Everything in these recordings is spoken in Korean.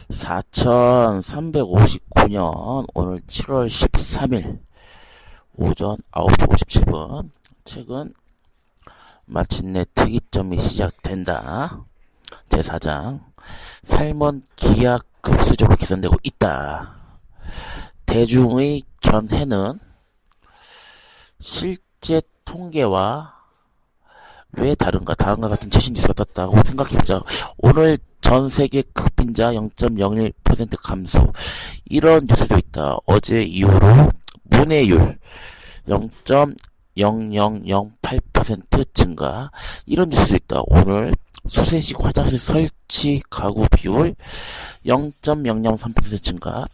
4359년 오늘 7월 13일 오전 9시 57분 최근 마침내 특이점이 시작된다. 제4장 삶은 기하급수적으로 개선되고 있다. 대중의 견해는 실제 통계와 왜 다른가? 다음과 같은 최신 뉴스가 떴다고 생각해보자. 오늘 전 세계 극빈자 0.01% 감소. 이런 뉴스도 있다. 어제 이후로 문해율 0.0008% 증가. 이런 뉴스도 있다. 오늘 수세식 화장실 설치 가구 비율 0.003% 증가.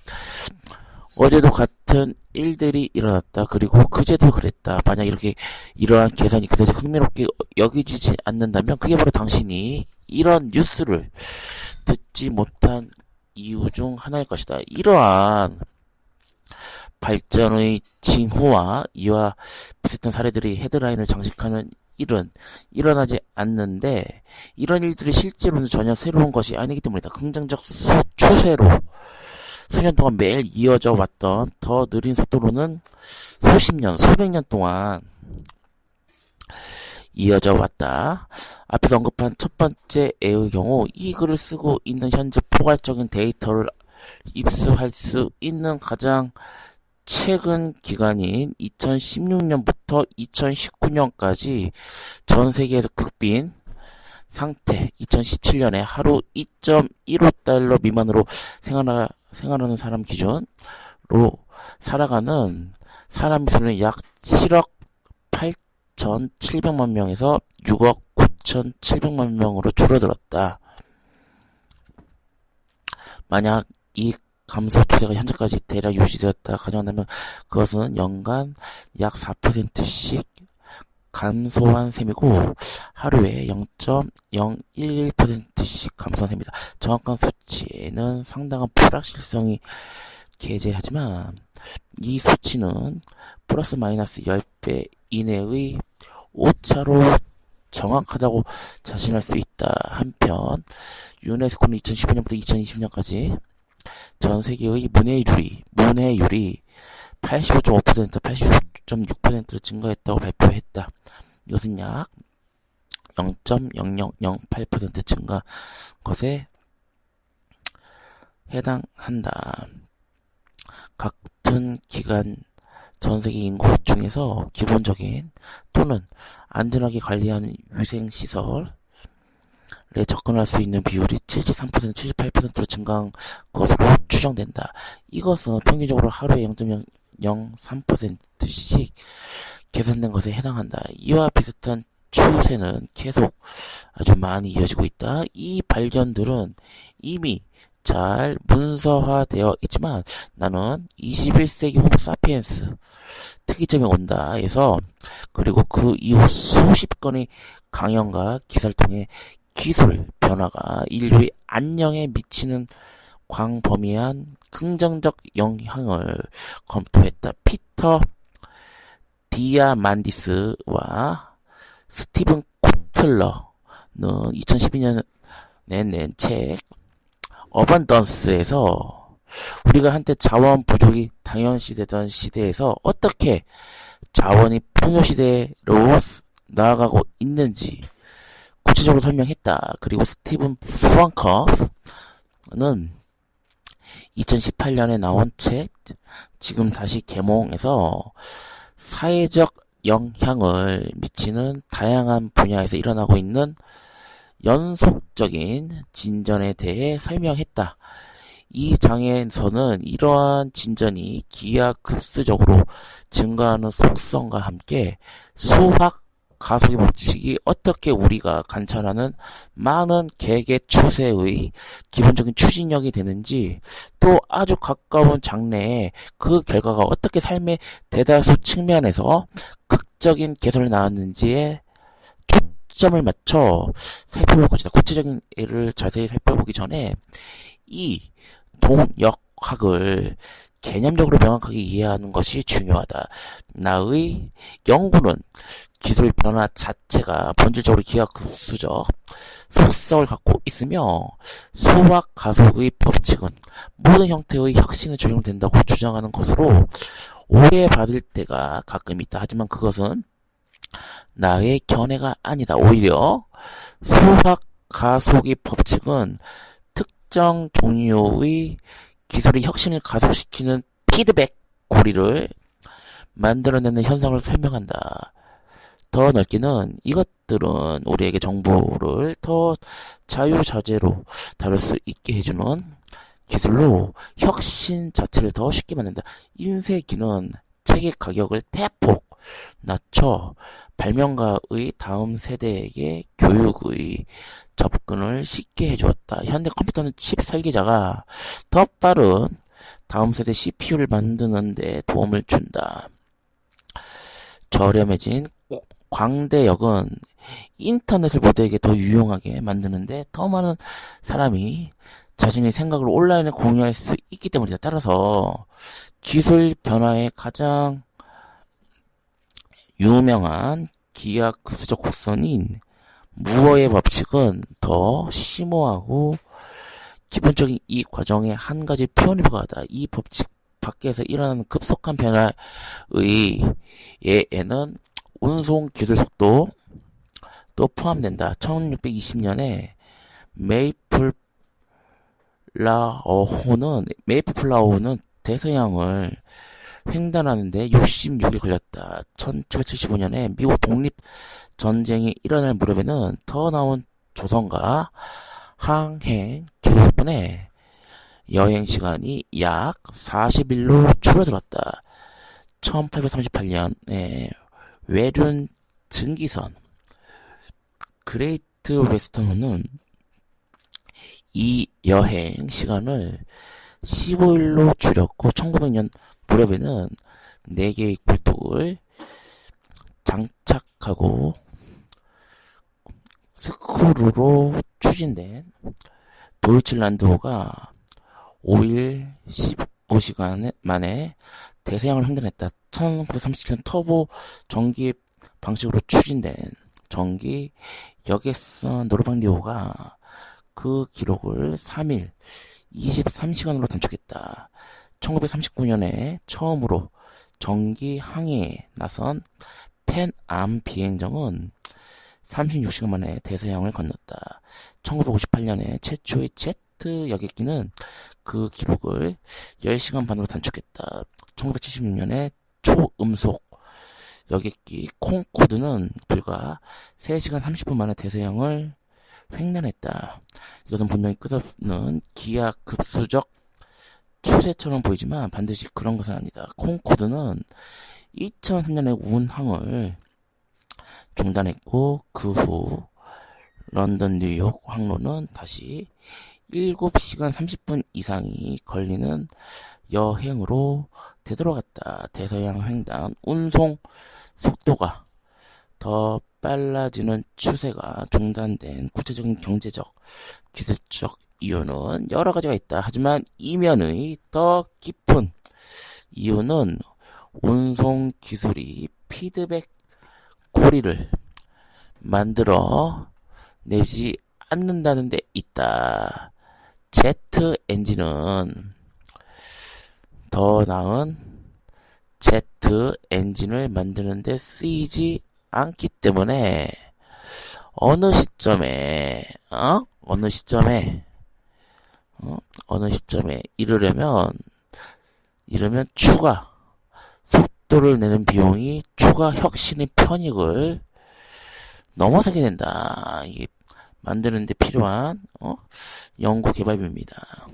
어제도 같은 일들이 일어났다. 그리고 그제도 그랬다. 만약 이렇게 이러한 계산이 그다지 흥미롭게 여기지지 않는다면 그게 바로 당신이 이런 뉴스를 듣지 못한 이유 중 하나일 것이다. 이러한 발전의 징후와 이와 비슷한 사례들이 헤드라인을 장식하는 일은 일어나지 않는데 이런 일들이 실제로는 전혀 새로운 것이 아니기 때문이다. 긍정적 추세로 수년 동안 매일 이어져 왔던 더 느린 속도로는 수십 년, 수백 년 동안 이어져 왔다. 앞에서 언급한 첫 번째 애의 경우 이 글을 쓰고 있는 현재 포괄적인 데이터를 입수할 수 있는 가장 최근 기간인 2016년부터 2019년까지 전 세계에서 극빈 상태 2017년에 하루 2.15달러 미만으로 생활하는 사람 기준으로 살아가는 사람 수는 약 7억 8,700만 명에서 6억 9,700만 명으로 줄어들었다. 만약 이 감소 추세가 현재까지 대략 유지되었다 가정한다면 그것은 연간 약 4%씩 감소한 셈이고 하루에 0.011%씩 감소한 셈입니다. 정확한 수치에는 상당한 불확실성이 게재하지만 이 수치는 플러스 마이너스 10배 이내의 오차로 정확하다고 자신할 수 있다. 한편 유네스코는 2015년부터 2020년까지 전 세계의 문해율이 85.5%, 86.6%로 증가했다고 발표했다. 이것은 약 0.0008% 증가 것에 해당한다. 같은 기간 전 세계 인구 중에서 기본적인 또는 안전하게 관리하는 위생시설에 접근할 수 있는 비율이 73%, 78%로 증가한 것으로 추정된다. 이것은 평균적으로 하루에 0.03%씩 개선된 것에 해당한다. 이와 비슷한 추세는 계속 아주 많이 이어지고 있다. 이 발견들은 이미 잘 문서화되어 있지만 나는 21세기 호모사피엔스 특이점이 온다 해서 그리고 그 이후 수십 건의 강연과 기사를 통해 기술 변화가 인류의 안녕에 미치는 광범위한 긍정적 영향을 검토했다. 피터 디아만디스와 스티븐 코틀러는 2012년에 낸 책 어번던스에서 우리가 한때 자원 부족이 당연시되던 시대에서 어떻게 자원이 풍요시대로 나아가고 있는지 구체적으로 설명했다. 그리고 스티븐 프랑커는 2018년에 나온 책 지금 다시 개몽해서 사회적 영향을 미치는 다양한 분야에서 일어나고 있는 연속적인 진전에 대해 설명했다. 이 장에서는 이러한 진전이 기하급수적으로 증가하는 속성과 함께 수학 가속의 법칙이 어떻게 우리가 관찰하는 많은 개개 추세의 기본적인 추진력이 되는지 또 아주 가까운 장래에 그 결과가 어떻게 삶의 대다수 측면에서 극적인 개선을 낳았는지에 초점을 맞춰 살펴볼 것이다. 구체적인 예를 자세히 살펴보기 전에 이 동역학을 개념적으로 명확하게 이해하는 것이 중요하다. 나의 연구는 기술 변화 자체가 본질적으로 기하급수적 속성을 갖고 있으며 소각 가속의 법칙은 모든 형태의 혁신에 적용된다고 주장하는 것으로 오해받을 때가 가끔 있다. 하지만 그것은 나의 견해가 아니다. 오히려 소각 가속의 법칙은 특정 종류의 기술의 혁신을 가속시키는 피드백 고리를 만들어내는 현상을 설명한다. 더 넓게는 이것들은 우리에게 정보를 더 자유자재로 다룰 수 있게 해주는 기술로 혁신 자체를 더 쉽게 만든다. 인쇄기는 책의 가격을 대폭 낮춰 발명가의 다음 세대에게 교육의 접근을 쉽게 해주었다. 현대 컴퓨터는 칩 설계자가 더 빠른 다음 세대 CPU를 만드는 데 도움을 준다. 저렴해진 광대역은 인터넷을 모두에게 더 유용하게 만드는데 더 많은 사람이 자신의 생각을 온라인에 공유할 수 있기 때문이다. 따라서 기술 변화의 가장 유명한 기하급수적 곡선인 무어의 법칙은 더 심오하고 기본적인 이 과정의 한 가지 표현에 불과하다. 이 법칙 밖에서 일어나는 급속한 변화의 예에는 운송 기술 속도도 포함된다. 1620년에 메이플플라워호는 대서양을 횡단하는데 66일 걸렸다. 1775년에 미국 독립전쟁이 일어날 무렵에는 더 나은 조선과 항행 기술 덕분에 여행 시간이 약 40일로 줄어들었다. 1838년에 외륜 증기선 그레이트 웨스턴호는 이 여행 시간을 15일로 줄였고 1900년 무렵에는 4개의 굴뚝을 장착하고 스크루로 추진된 도이칠란드호가 5일 15시간 만에 대서양을 횡단했다. 1937년 터보 전기 방식으로 추진된 전기 여객선 노르망디호가 그 기록을 3일 23시간으로 단축했다. 1939년에 처음으로 전기 항해에 나선 팬암 비행정은 36시간 만에 대서양을 건넜다. 1958년에 최초의 제트 여객기는 그 기록을 10시간 반으로 단축했다. 1976년에 초음속 여객기 콩코드는 불과 3시간 30분 만에 대서양을 횡단했다. 이것은 분명히 끝없는 기하급수적 추세처럼 보이지만 반드시 그런 것은 아니다. 콩코드는 2003년에 운항을 중단했고 그 후 런던 뉴욕 항로는 다시 7시간 30분 이상이 걸리는 여행으로 되돌아갔다. 대서양 횡단 운송 속도가 더 빨라지는 추세가 중단된 구체적인 경제적, 기술적 이유는 여러 가지가 있다. 하지만 이면의 더 깊은 이유는 운송 기술이 피드백 고리를 만들어 내지 않는다는 데 있다. 제트 엔진은 더 나은 제트 엔진을 만드는 데 쓰이지 않기 때문에 어느 시점에 이르면 추가 속도를 내는 비용이 추가 혁신의 편익을 넘어서게 된다. 이게 만드는 데 필요한 연구 개발비입니다.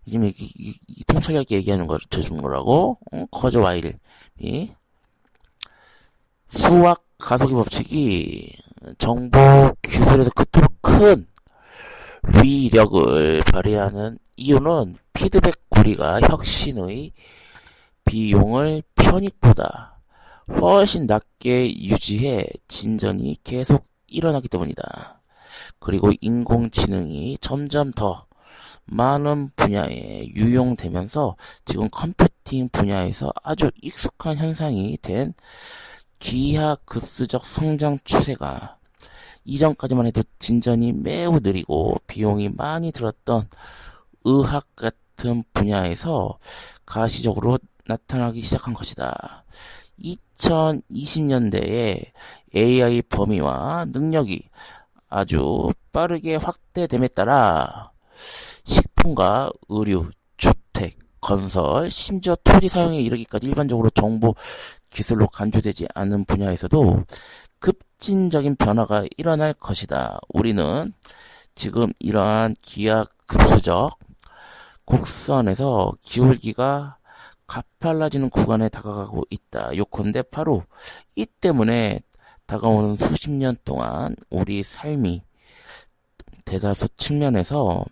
지금 이 통찰력 얘기하는 걸 쳐준 거라고. 커저 와일이 수학 가속의 법칙이 정보 기술에서 그토록 큰 위력을 발휘하는 이유는 피드백 고리가 혁신의 비용을 편익보다 훨씬 낮게 유지해 진전이 계속 일어나기 때문이다. 그리고 인공지능이 점점 더 많은 분야에 유용되면서 지금 컴퓨터 마케팅 분야에서 아주 익숙한 현상이 된 기하급수적 성장 추세가 이전까지만 해도 진전이 매우 느리고 비용이 많이 들었던 의학 같은 분야에서 가시적으로 나타나기 시작한 것이다. 2020년대에 AI 범위와 능력이 아주 빠르게 확대됨에 따라 식품과 의류, 주택, 건설, 심지어 토지 사용에 이르기까지 일반적으로 정보 기술로 간주되지 않은 분야에서도 급진적인 변화가 일어날 것이다. 우리는 지금 이러한 기하급수적 곡선에서 기울기가 가팔라지는 구간에 다가가고 있다. 요컨대 바로 이 때문에 다가오는 수십 년 동안 우리 삶이 대다수 측면에서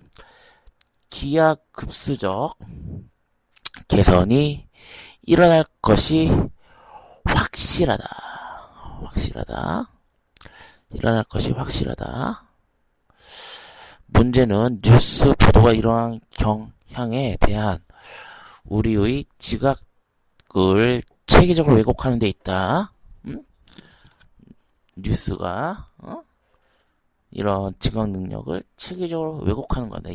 기하급수적 개선이 일어날 것이 확실하다. 일어날 것이 확실하다. 문제는 뉴스 보도가 이러한 경향에 대한 우리의 지각을 체계적으로 왜곡하는 데 있다. 뉴스가 이런 지각 능력을 체계적으로 왜곡하는 거다.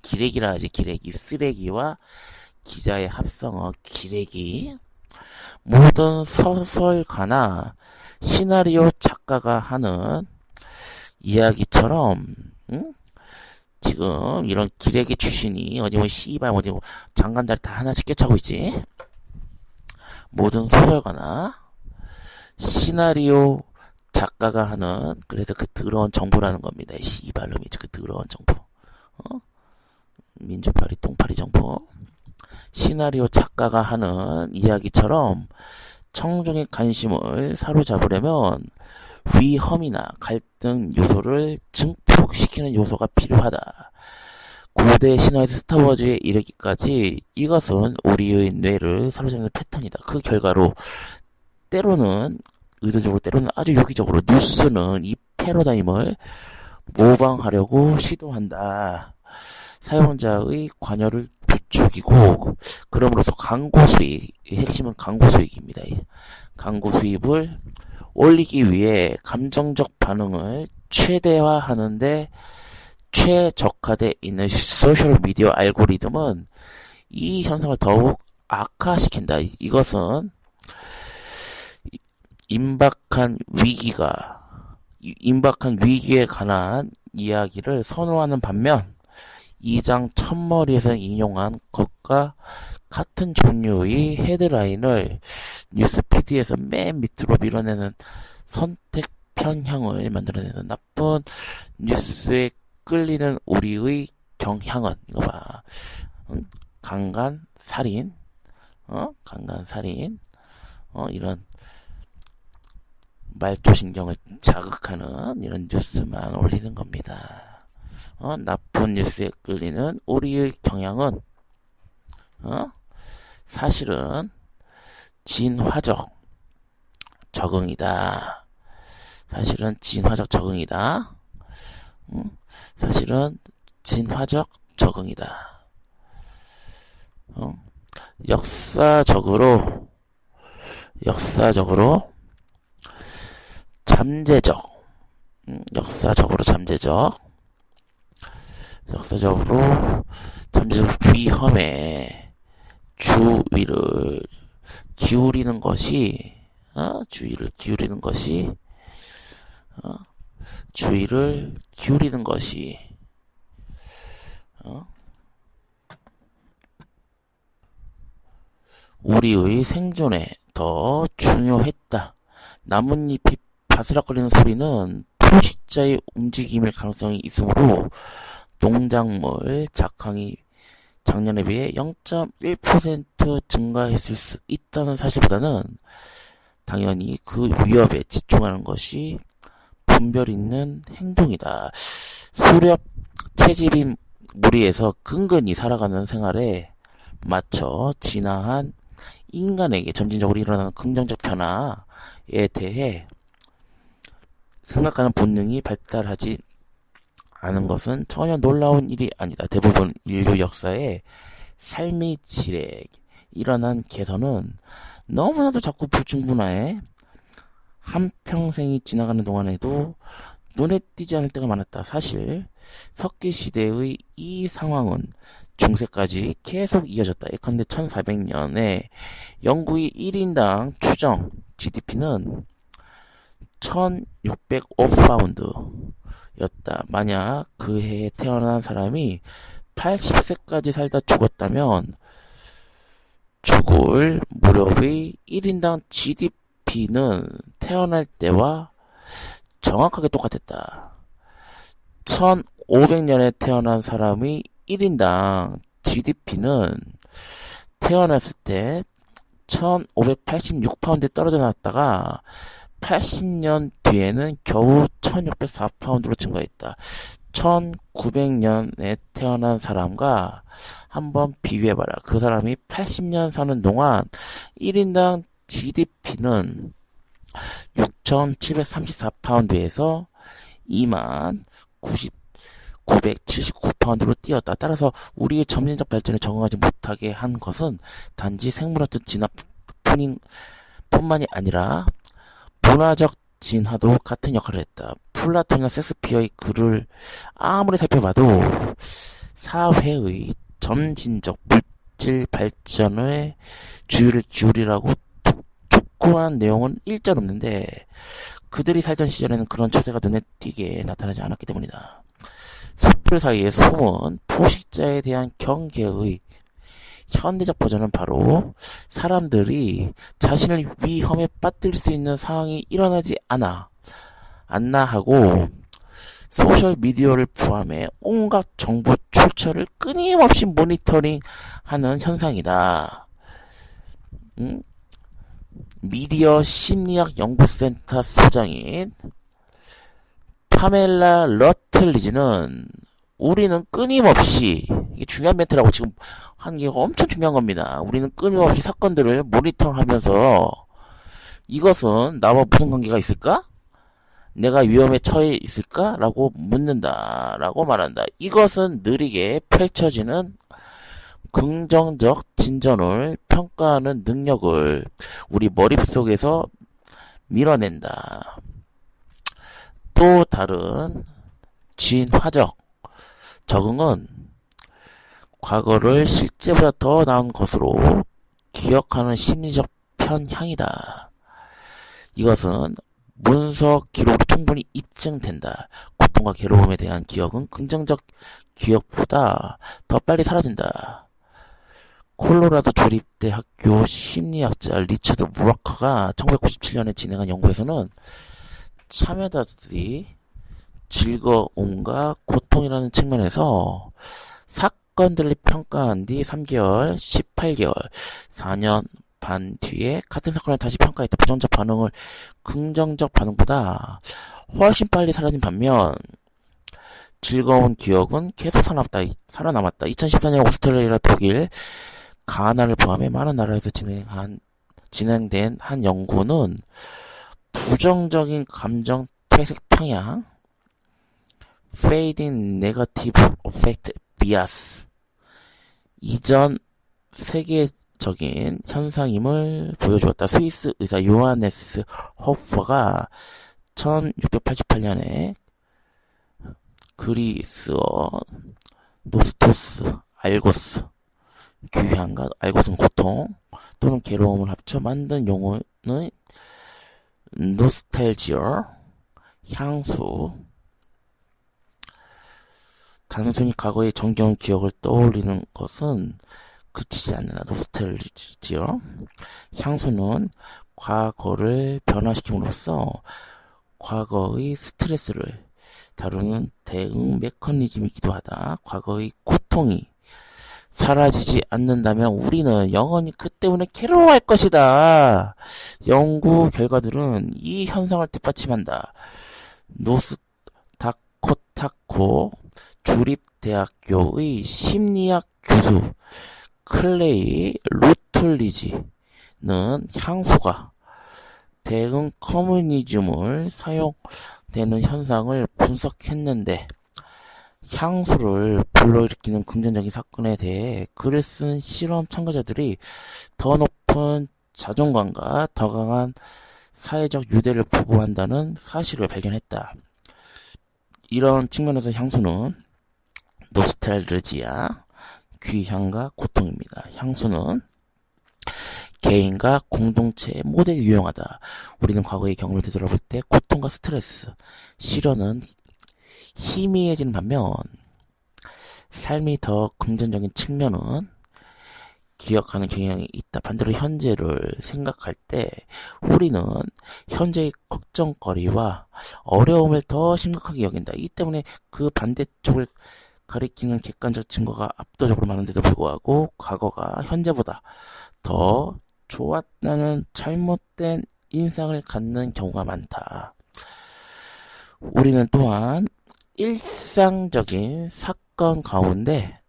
기레기라 하지. 기레기. 쓰레기와 기자의 합성어 기레기. 모든 소설가나 시나리오 작가가 하는 이야기처럼 지금 이런 기레기 출신이 어디 뭐 씨발 어디 뭐 장관자리 다 하나씩 꿰차고 있지. 모든 소설가나 시나리오 작가가 하는, 그래서 그 더러운 정부라는 겁니다. 씨발놈이 그 더러운 정부. 민주파리 똥파리 정부. 시나리오 작가가 하는 이야기처럼 청중의 관심을 사로잡으려면 위험이나 갈등 요소를 증폭시키는 요소가 필요하다. 고대 신화에서 스타워즈에 이르기까지 이것은 우리의 뇌를 사로잡는 패턴이다. 그 결과로 때로는 의도적으로 때로는 아주 유기적으로 뉴스는 이 패러다임을 모방하려고 시도한다. 사용자의 관여를 부추기고 그럼으로써 광고 수익, 핵심은 광고 수익입니다. 광고 수입을 올리기 위해 감정적 반응을 최대화하는데 최적화되어 있는 소셜미디어 알고리즘은 이 현상을 더욱 악화시킨다. 이것은 임박한 위기에 관한 이야기를 선호하는 반면 2장 첫머리에서 인용한 것과 같은 종류의 헤드라인을 뉴스피드에서 맨 밑으로 밀어내는 선택 편향을 만들어내는 나쁜 뉴스에 끌리는 우리의 경향은, 이거 봐. 강간, 살인, 이런 말초신경을 자극하는 이런 뉴스만 올리는 겁니다. 나쁜 뉴스에 끌리는 우리의 경향은, 사실은 진화적 적응이다. 사실은 진화적 적응이다. 역사적으로 잠재적 위험에 주의를 기울이는 것이 우리의 생존에 더 중요했다. 나뭇잎이 바스락거리는 소리는 포식자의 움직임일 가능성이 있으므로 농작물 작황이 작년에 비해 0.1% 증가했을 수 있다는 사실보다는 당연히 그 위협에 집중하는 것이 분별 있는 행동이다. 수렵 채집인 무리에서 근근히 살아가는 생활에 맞춰 진화한 인간에게 점진적으로 일어나는 긍정적 변화에 대해 생각하는 본능이 발달하지 않은 것은 전혀 놀라운 일이 아니다. 대부분 인류 역사의 삶의 질에 일어난 개선은 너무나도 자꾸 불충분해 한평생이 지나가는 동안에도 눈에 띄지 않을 때가 많았다. 사실 석기시대의 이 상황은 중세까지 계속 이어졌다. 예컨대 1400년에 영국의 1인당 추정 GDP는 1605파운드였다. 만약 그 해에 태어난 사람이 80세까지 살다 죽었다면 죽을 무렵의 1인당 GDP는 태어날 때와 정확하게 똑같았다. 1500년에 태어난 사람의 1인당 GDP는 태어났을 때 1586파운드에 떨어져 놨다가 80년 뒤에는 겨우 1604파운드로 증가했다. 1900년에 태어난 사람과 한번 비교해봐라. 그 사람이 80년 사는 동안 1인당 GDP는 6,734파운드에서 29,979파운드로 뛰었다. 따라서 우리의 점진적 발전에 적응하지 못하게 한 것은 단지 생물학적 진화뿐만이 아니라 문화적 진화도 같은 역할을 했다. 플라톤이나 섹스피어의 글을 아무리 살펴봐도 사회의 점진적 물질 발전에 주의를 기울이라고 촉구한 내용은 일절 없는데 그들이 살던 시절에는 그런 초대가 눈에 띄게 나타나지 않았기 때문이다. 숯불 사이에 숨은 포식자에 대한 경계의 현대적 버전은 바로 사람들이 자신을 위험에 빠뜨릴 수 있는 상황이 일어나지 않나 하고 소셜미디어를 포함해 온갖 정보 출처를 끊임없이 모니터링하는 현상이다. 미디어 심리학 연구센터 소장인 파멜라 러틀리지는 우리는 끊임없이, 이게 중요한 멘트라고 지금 하는 게 엄청 중요한 겁니다. 우리는 끊임없이 사건들을 모니터하면서 이것은 나와 무슨 관계가 있을까? 내가 위험에 처해 있을까? 라고 묻는다. 라고 말한다. 이것은 느리게 펼쳐지는 긍정적 진전을 평가하는 능력을 우리 머릿속에서 밀어낸다. 또 다른 진화적 적응은 과거를 실제보다 더 나은 것으로 기억하는 심리적 편향이다. 이것은 문서 기록으로 충분히 입증된다. 고통과 괴로움에 대한 기억은 긍정적 기억보다 더 빨리 사라진다. 콜로라도 주립대학교 심리학자 리처드 브로커가 1997년에 진행한 연구에서는 참여자들이 즐거움과 고통이라는 측면에서 사건들을 평가한 뒤 3개월, 18개월, 4년 반 뒤에 같은 사건을 다시 평가했다. 부정적 반응을 긍정적 반응보다 훨씬 빨리 사라진 반면 즐거운 기억은 계속 살아남았다. 2014년 오스트레일리아, 독일, 가나를 포함해 많은 나라에서 진행된 한 연구는 부정적인 감정 퇴색 평양 Fading Negative Affect Bias 이전 세계적인 현상임을 보여주었다. 스위스 의사 요하네스 호퍼가 1688년에 그리스어 노스토스, 알고스, 귀향과 알고스는 고통 또는 괴로움을 합쳐 만든 용어는 노스텔지어, 향수. 단순히 과거의 정겨운 기억을 떠올리는 것은 그치지 않는다. 노스텔지어. 향수는 과거를 변화시킴으로써 과거의 스트레스를 다루는 대응 메커니즘이기도 하다. 과거의 고통이 사라지지 않는다면 우리는 영원히 그 때문에 괴로워할 것이다. 연구 결과들은 이 현상을 뒷받침한다. 노스다코타코 주립대학교의 심리학 교수 클레이 루틀리지는 향수가 대응 커뮤니즘을 사용되는 현상을 분석했는데 향수를 불러일으키는 긍정적인 사건에 대해 글을 쓴 실험 참가자들이 더 높은 자존감과 더 강한 사회적 유대를 부구한다는 사실을 발견했다. 이런 측면에서 향수는 노스탈르지아, 귀향과 고통입니다. 향수는 개인과 공동체 모두에게 유용하다. 우리는 과거의 경험을 되돌아볼 때 고통과 스트레스, 시련은 희미해지는 반면 삶이 더 긍정적인 측면은 기억하는 경향이 있다. 반대로 현재를 생각할 때 우리는 현재의 걱정거리와 어려움을 더 심각하게 여긴다. 이 때문에 그 반대쪽을 가리키는 객관적 증거가 압도적으로 많은데도 불구하고 과거가 현재보다 더 좋았다는 잘못된 인상을 갖는 경우가 많다. 우리는 또한 일상적인 사건 가운데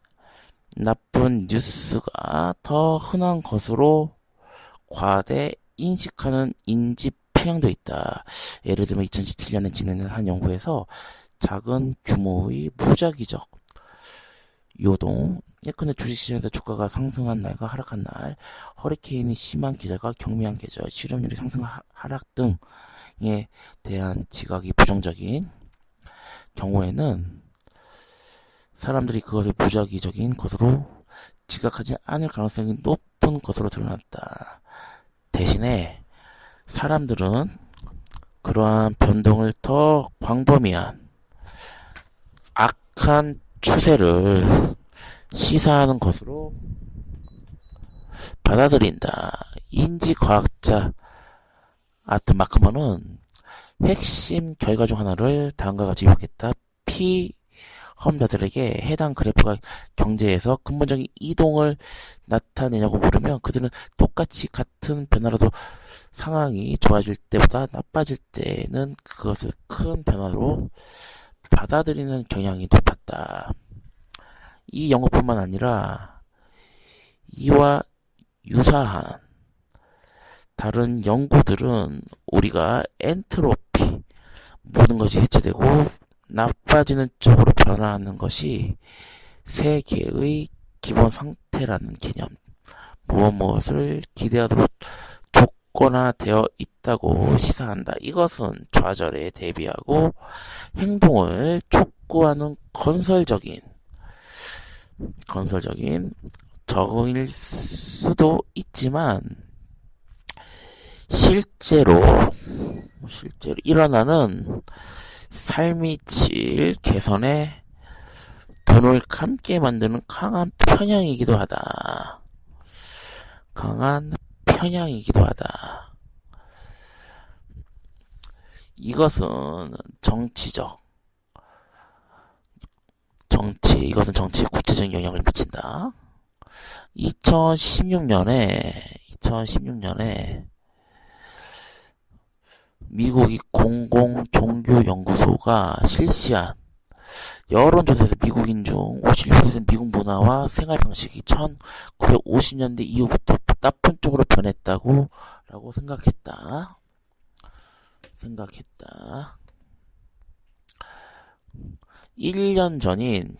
나쁜 뉴스가 더 흔한 것으로 과대 인식하는 인지 편향도 있다. 예를 들면 2017년에 진행된 한 연구에서 작은 규모의 무작위적 요동, 예컨대 주식시장에서 주가가 상승한 날과 하락한 날, 허리케인이 심한 계절과 경미한 계절, 실업률이 상승 하락 등에 대한 지각이 부정적인 경우에는 사람들이 그것을 무작위적인 것으로 지각하지 않을 가능성이 높은 것으로 드러났다. 대신에 사람들은 그러한 변동을 더 광범위한 악한 추세를 시사하는 것으로 받아들인다. 인지과학자 아트 마크먼은 핵심 결과 중 하나를 다음과 같이 요약했다. 피험자들에게 해당 그래프가 경제에서 근본적인 이동을 나타내냐고 물으면 그들은 똑같이 같은 변화라도 상황이 좋아질 때보다 나빠질 때는 그것을 큰 변화로 받아들이는 경향이 높았다. 이 연구뿐만 아니라 이와 유사한 다른 연구들은 우리가 엔트로피, 모든 것이 해체되고 나빠지는 쪽으로 변화하는 것이 세계의 기본 상태라는 개념, 무엇을 기대하도록 조건화되어 있다고 시사한다. 이것은 좌절에 대비하고 행동을 촉구하는 건설적인 적응일 수도 있지만 실제로 일어나는 삶의 질 개선에 눈을 감게 만드는 강한 편향이기도 하다. 이것은 이것은 정치에 구체적인 영향을 미친다. 2016년에 미국의 공공종교연구소가 실시한 여론조사에서 미국인 중 51% 미국 문화와 생활 방식이 1950년대 이후부터 나쁜 쪽으로 변했다고 라고 생각했다. 1년 전인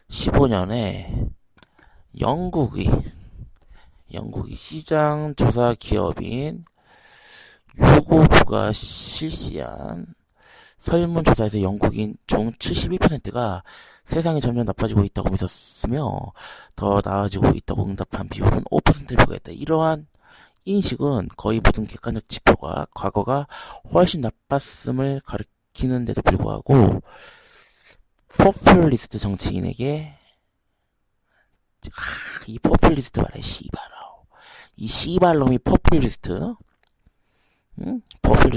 2015년에 영국의 시장 조사 기업인 유고부가 실시한 설문조사에서 영국인 중 71%가 세상이 점점 나빠지고 있다고 믿었으며 더 나아지고 있다고 응답한 비율은 5%를 불과했다. 이러한 인식은 거의 모든 객관적 지표가 과거가 훨씬 나빴음을 가리키는데도 불구하고 포퓰리스트 정치인에게 이 포퓰리스트 말해 이 씨발놈이 포퓰리스트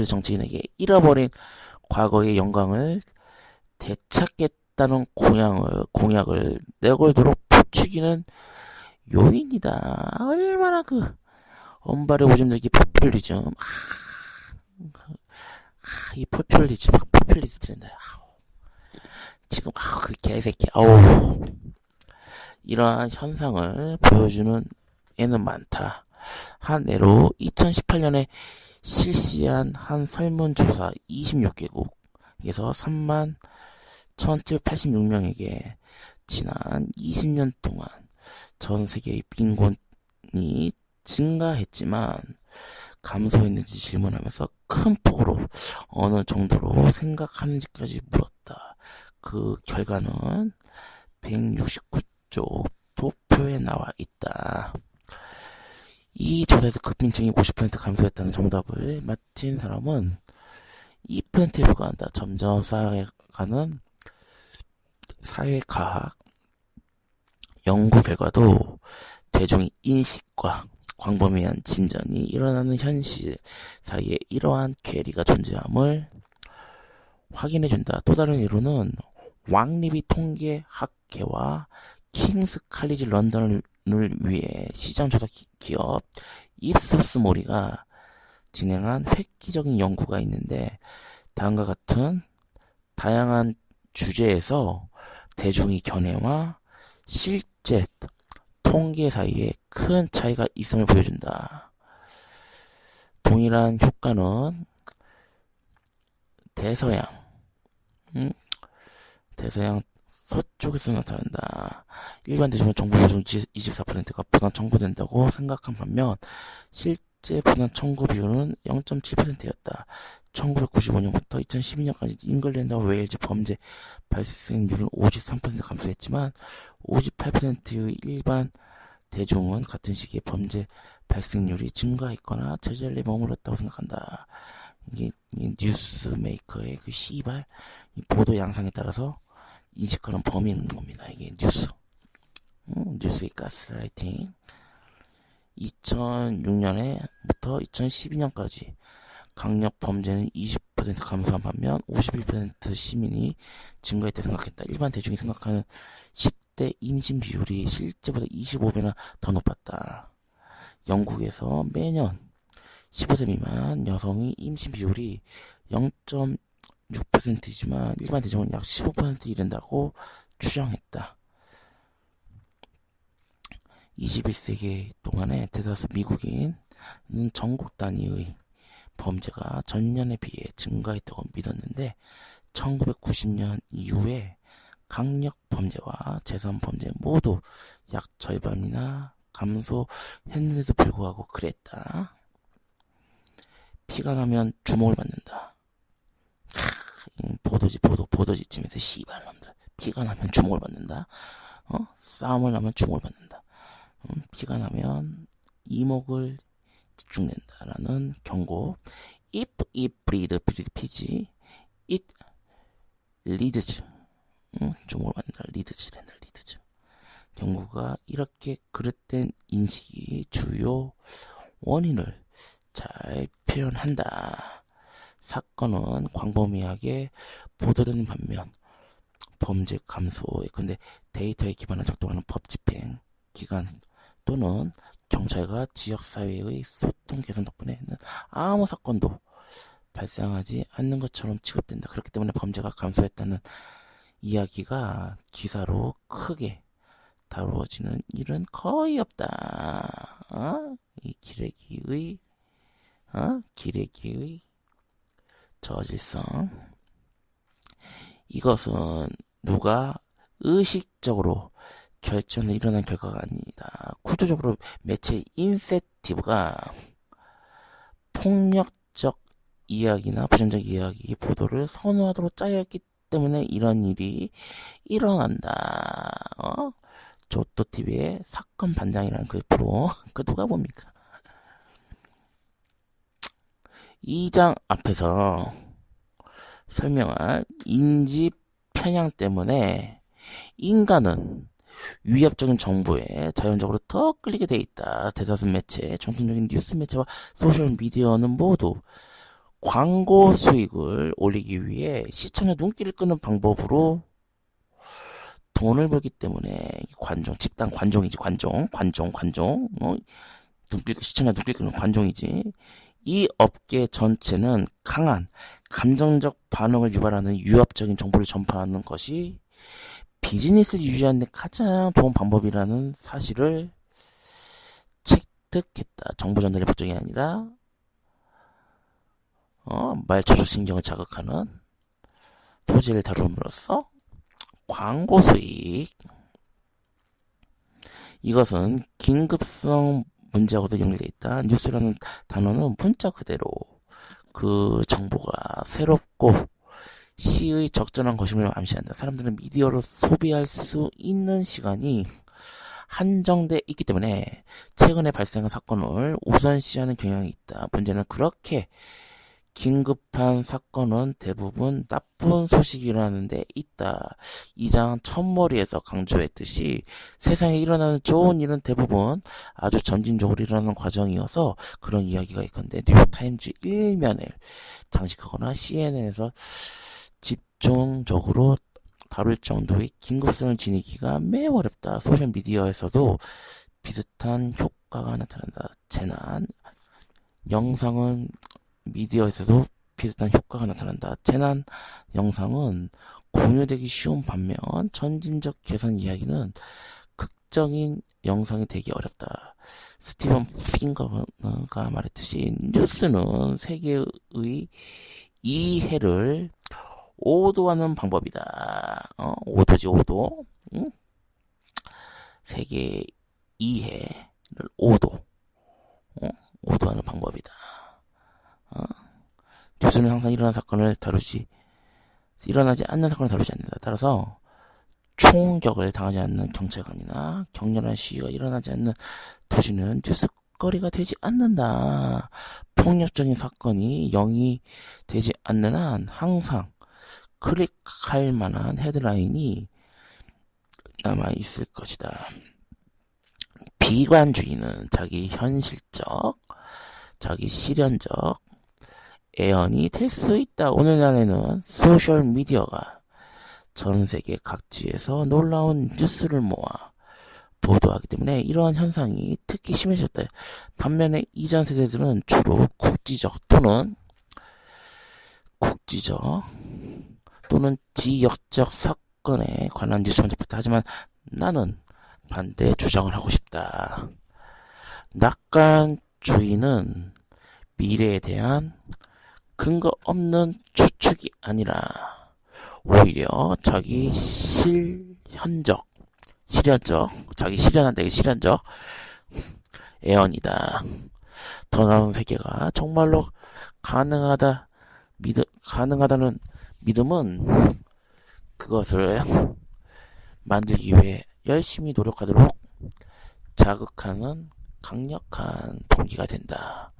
정치인에게 잃어버린 과거의 영광을 되찾겠다는 공약을 내걸도록 부추기는 요인이다. 얼마나 언발에 오줌 들기 포퓰리즘. 이 포퓰리스트인데. 지금 그 개새끼. 이러한 현상을 보여주는 애는 많다. 한 예로 2018년에 실시한 한 설문조사 26개국 그래서 31,786명에게 지난 20년 동안 전 세계의 빈곤이 증가했지만 감소했는지 질문하면서 큰 폭으로 어느 정도로 생각하는지까지 물었다. 그 결과는 169쪽 도표에 나와 있다. 이 조사에서 급빈층이 50% 감소했다는 정답을 맞힌 사람은 2%에 불과한다. 점점 쌓여가는 사회과학 연구 결과도 대중의 인식과 광범위한 진전이 일어나는 현실 사이에 이러한 괴리가 존재함을 확인해준다. 또 다른 예로는 왕립이 통계학회와 킹스 칼리지 런던을 위해 시장조사 기업 입소스 모리가 진행한 획기적인 연구가 있는데 다음과 같은 다양한 주제에서 대중의 견해와 실제 통계 사이에 큰 차이가 있음을 보여준다. 동일한 효과는 대서양 서쪽에서 나타난다. 일반 대중은 정부 비중 24%가 부산 청구된다고 생각한 반면 실제 부산 청구 비율은 0.7%였다. 1995년부터 2012년까지 잉글랜드와 웨일즈 범죄 발생률은 53% 감소했지만 58%의 일반 대중은 같은 시기에 범죄 발생률이 증가했거나 제자리에 머물렀다고 생각한다. 이게 뉴스메이커의 그 시발 보도 양상에 따라서 인식하는 범위인 겁니다. 이게 뉴스의 가스라이팅. 2006년부터 2012년까지 강력 범죄는 20% 감소한 반면 51% 시민이 증가했다 생각했다. 일반 대중이 생각하는 10대 임신 비율이 실제보다 25배나 더 높았다. 영국에서 매년 15세 미만 여성의 임신 비율이 0.6%이지만 일반 대중은 약 15% 이른다고 추정했다. 21세기 동안에 대다수 미국인은 전국 단위의 범죄가 전년에 비해 증가했다고 믿었는데 1990년 이후에 강력 범죄와 재산 범죄 모두 약 절반이나 감소했는데도 불구하고 그랬다. 피가 나면 주목을 받는다. 보도지쯤에서 씨발놈들. 피가 나면 주목을 받는다. 싸움을 나면 주목을 받는다. 피가 나면 이목을 집중된다라는 경고. If it bleed, 피지. It leads. 주목을 받는다. 리드즈. 경고가 이렇게 그릇된 인식이 주요 원인을 잘 표현한다. 사건은 광범위하게 보도되는 반면 범죄 감소에 근데 데이터에 기반한 작동하는 법 집행 기관 또는 경찰과 지역사회의 소통 개선 덕분에는 아무 사건도 발생하지 않는 것처럼 취급된다. 그렇기 때문에 범죄가 감소했다는 이야기가 기사로 크게 다루어지는 일은 거의 없다. 이 기레기의 저질성. 이것은 누가 의식적으로 결정에 일어난 결과가 아니다. 구조적으로 매체 인센티브가 폭력적 이야기나 부정적 이야기 보도를 선호하도록 짜여있기 때문에 이런 일이 일어난다. 조또TV의 사건 반장이라는 그 프로 그 누가 봅니까? 2장 앞에서 설명한 인지 편향 때문에 인간은 위협적인 정보에 자연적으로 더 끌리게 돼 있다. 대다수 매체, 정통적인 뉴스 매체와 소셜 미디어는 모두 광고 수익을 올리기 위해 시청자 눈길을 끄는 방법으로 돈을 벌기 때문에 집단 관종이지. 관종. 시청자 눈길 끄는 관종이지. 이 업계 전체는 강한 감정적 반응을 유발하는 위협적인 정보를 전파하는 것이 비즈니스를 유지하는 데 가장 좋은 방법이라는 사실을 획득했다. 정보 전달의 목적이 아니라 말 조절 신경을 자극하는 토지를 다룸으로써 광고 수익. 이것은 긴급성 문제하고도 연결되어 있다. 뉴스라는 단어는 문자 그대로 그 정보가 새롭고 시의 적절한 것임을 암시한다. 사람들은 미디어로 소비할 수 있는 시간이 한정돼 있기 때문에 최근에 발생한 사건을 우선시하는 경향이 있다. 문제는 그렇게 긴급한 사건은 대부분 나쁜 소식이 일어나는 데 있다. 2장 첫머리에서 강조했듯이 세상에 일어나는 좋은 일은 대부분 아주 점진적으로 일어나는 과정이어서 그런 이야기가 있건데 뉴욕타임즈 1면을 장식하거나 CNN에서 집중적으로 다룰 정도의 긴급성을 지니기가 매우 어렵다. 소셜미디어에서도 비슷한 효과가 나타난다. 재난 영상은 미디어에서도 비슷한 효과가 나타난다. 재난 영상은 공유되기 쉬운 반면 점진적 개선 이야기는 극적인 영상이 되기 어렵다. 스티븐 핑거가 말했듯이 뉴스는 세계의 이해를 오도하는 방법이다. 오도지, 오도. 응? 세계 이해를 오도하는 방법이다. 뉴스는 항상 일어나지 않는 사건을 다루지 않는다. 따라서 총격을 당하지 않는 경찰관이나 격렬한 시위가 일어나지 않는 도시는 뉴스거리가 되지 않는다. 폭력적인 사건이 영이 되지 않는 한 항상 클릭할 만한 헤드라인이 남아있을 것이다. 비관주의는 자기 현실적, 자기 실현적 애언이 될 수 있다. 오늘날에는 소셜미디어가 전 세계 각지에서 놀라운 뉴스를 모아 보도하기 때문에 이러한 현상이 특히 심해졌다. 반면에 이전 세대들은 주로 국지적 또는 지역적 사건에 관한 뉴스만 접했다. 하지만 나는 반대 주장을 하고 싶다. 낙관주의는 미래에 대한 근거 없는 추측이 아니라 오히려 자기 자기 실현적 애언이다. 더 나은 세계가 정말로 가능하다는 믿음은 그것을 만들기 위해 열심히 노력하도록 자극하는 강력한 동기가 된다.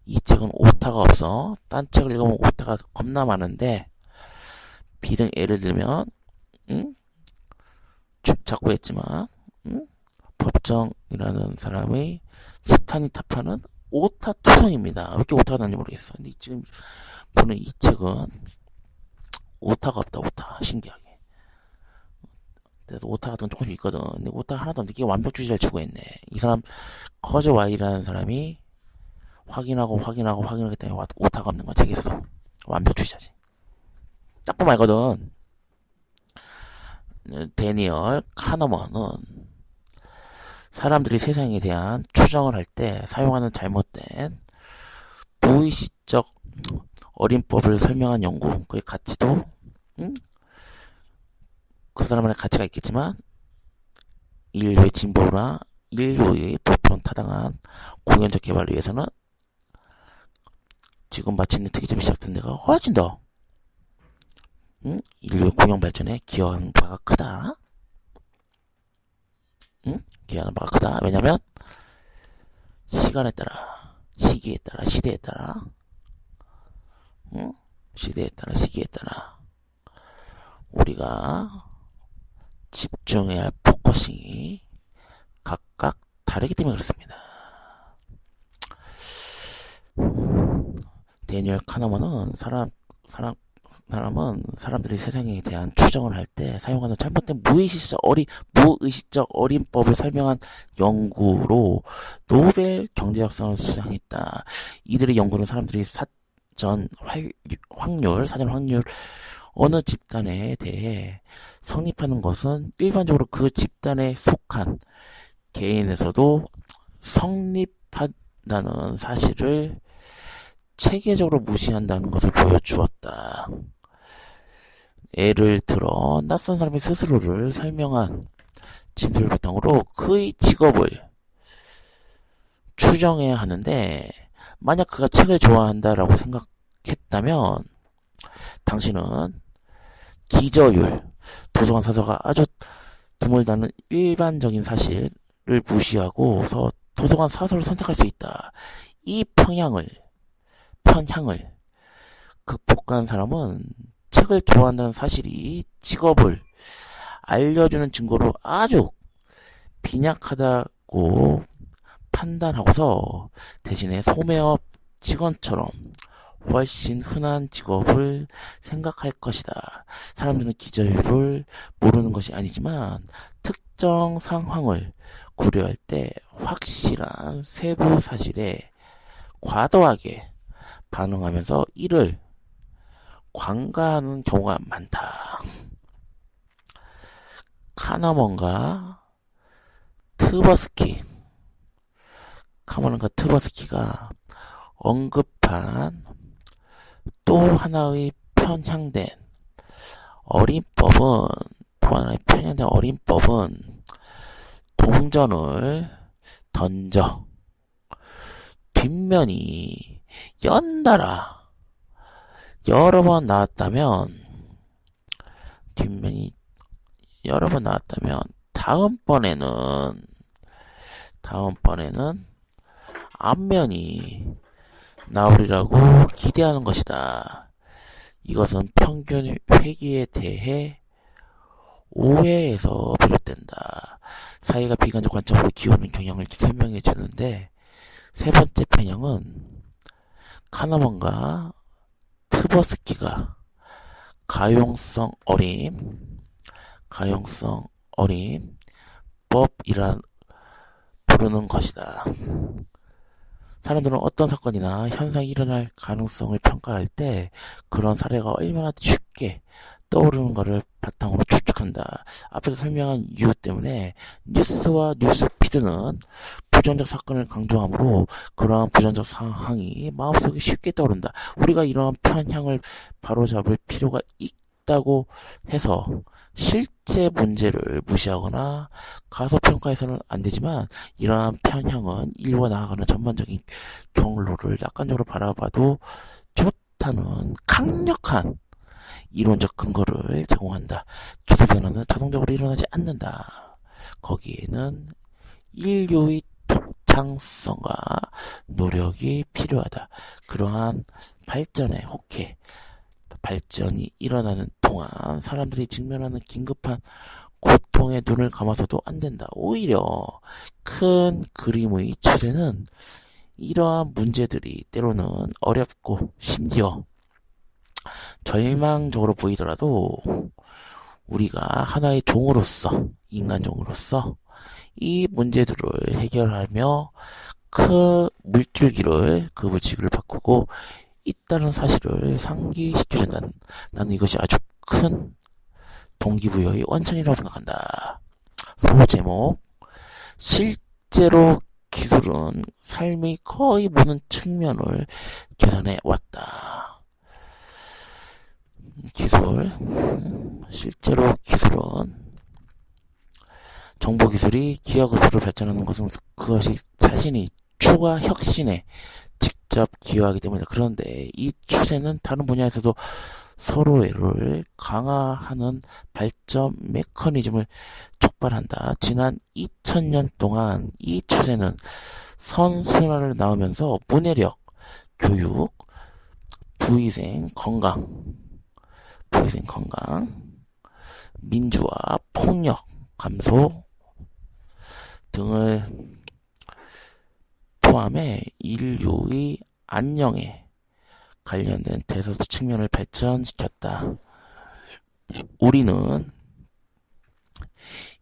이 책은 오타가 없어. 딴 책을 읽으면 오타가 겁나 많은데 비등 예를 들면 자꾸 했지만 법정이라는 사람의 수탄이 타파는 오타 투성입니다. 왜 이렇게 오타가 나는지 모르겠어. 근데 지금 보는 이 책은 오타가 없다. 오타 신기하게. 그래서 오타 같은 건 조금씩 있거든. 근데 오타 하나도 없는데 이게 완벽주의자를 추구했네. 이 사람 커저 와이라는 사람이 확인하기 때문에 오타가 없는 거야. 책에서도 완벽주의자지. 딱 보면 알거든. 데니얼 카너먼은 사람들이 세상에 대한 추정을 할 때 사용하는 잘못된 무의식적 어림법을 설명한 연구, 그 가치도 그 사람만의 가치가 있겠지만 인류의 진보나 인류의 보편 타당한 공연적 개발을 위해서는 지금 마치는 특이점이 시작된 데가 훨씬 더 인류의 공영 발전에 기여한 바가 크다. 기여하는 바가 크다. 왜냐면 시간에 따라, 시기에 따라, 시대에 따라, 시기에 따라 우리가 집중해야 할 포커싱이 각각 다르기 때문에 그렇습니다. 데니얼 카너먼은 사람은 사람들이 세상에 대한 추정을 할 때 사용하는 잘못된 무의식적 어림법을 설명한 연구로 노벨 경제학상을 수상했다. 이들의 연구는 사람들이 사전 확률 어느 집단에 대해 성립하는 것은 일반적으로 그 집단에 속한 개인에서도 성립한다는 사실을 체계적으로 무시한다는 것을 보여주었다. 예를 들어 낯선 사람이 스스로를 설명한 진술을 바탕으로 그의 직업을 추정해야 하는데, 만약 그가 책을 좋아한다라고 생각했다면 당신은 기저율, 도서관 사서가 아주 드물다는 일반적인 사실을 무시하고서 도서관 사서를 선택할 수 있다. 이 편향을 극복한 사람은 책을 좋아한다는 사실이 직업을 알려주는 증거로 아주 빈약하다고 판단하고서 대신에 소매업 직원처럼 훨씬 흔한 직업을 생각할 것이다. 사람들은 기저율을 모르는 것이 아니지만 특정 상황을 고려할 때 확실한 세부 사실에 과도하게 반응하면서 이를 관가하는 경우가 많다. 카너먼과 트버스키가 언급한 또 하나의 편향된 어린법은 동전을 던져 뒷면이 연달아 여러 번 나왔다면 다음번에는 앞면이 나오리라고 기대하는 것이다. 이것은 평균 회귀에 대해 오해에서 비롯된다. 사회가 비관적 관점으로 기우는 경향을 설명해 주는데, 세 번째 편향은 카너먼과 트버스키가 가용성 어림 법이라 부르는 것이다. 사람들은 어떤 사건이나 현상이 일어날 가능성을 평가할 때 그런 사례가 얼마나 쉽게 떠오르는 것을 바탕으로 추측한다. 앞에서 설명한 이유 때문에 뉴스와 뉴스피드는 부정적 사건을 강조하므로 그러한 부정적 상황이 마음속에 쉽게 떠오른다. 우리가 이러한 편향을 바로잡을 필요가 있다고 해서 실제 문제를 무시하거나 가소평가해서는 안 되지만, 이러한 편향은 일과 나아가는 전반적인 경로를 낙관적으로 바라봐도 좋다는 강력한 이론적 근거를 제공한다. 기술 변화는 자동적으로 일어나지 않는다. 거기에는 인류의 독창성과 노력이 필요하다. 그러한 발전이 일어나는 동안 사람들이 직면하는 긴급한 고통에 눈을 감아서도 안 된다. 오히려 큰 그림의 추세는 이러한 문제들이 때로는 어렵고 심지어 절망적으로 보이더라도 우리가 하나의 인간종으로서 이 문제들을 해결하며 그 물줄기를 바꾸고 있다는 사실을 상기시켜준다. 나는 이것이 아주 큰 동기부여의 원천이라고 생각한다. 소제목: 실제로 기술은 삶의 거의 모든 측면을 개선해 왔다. 실제로 기술은, 정보기술이 기하급수로 발전하는 것은 그것이 자신이 추가 혁신에 직접 기여하기 때문이다. 그런데 이 추세는 다른 분야에서도 서로를 강화하는 발전 메커니즘을 촉발한다. 지난 2000년 동안 이 추세는 선순환을 낳으면서 문해력, 교육, 부위생 건강, 민주화, 폭력 감소 등을 포함해 인류의 안녕에 관련된 대서수 측면을 발전시켰다. 우리는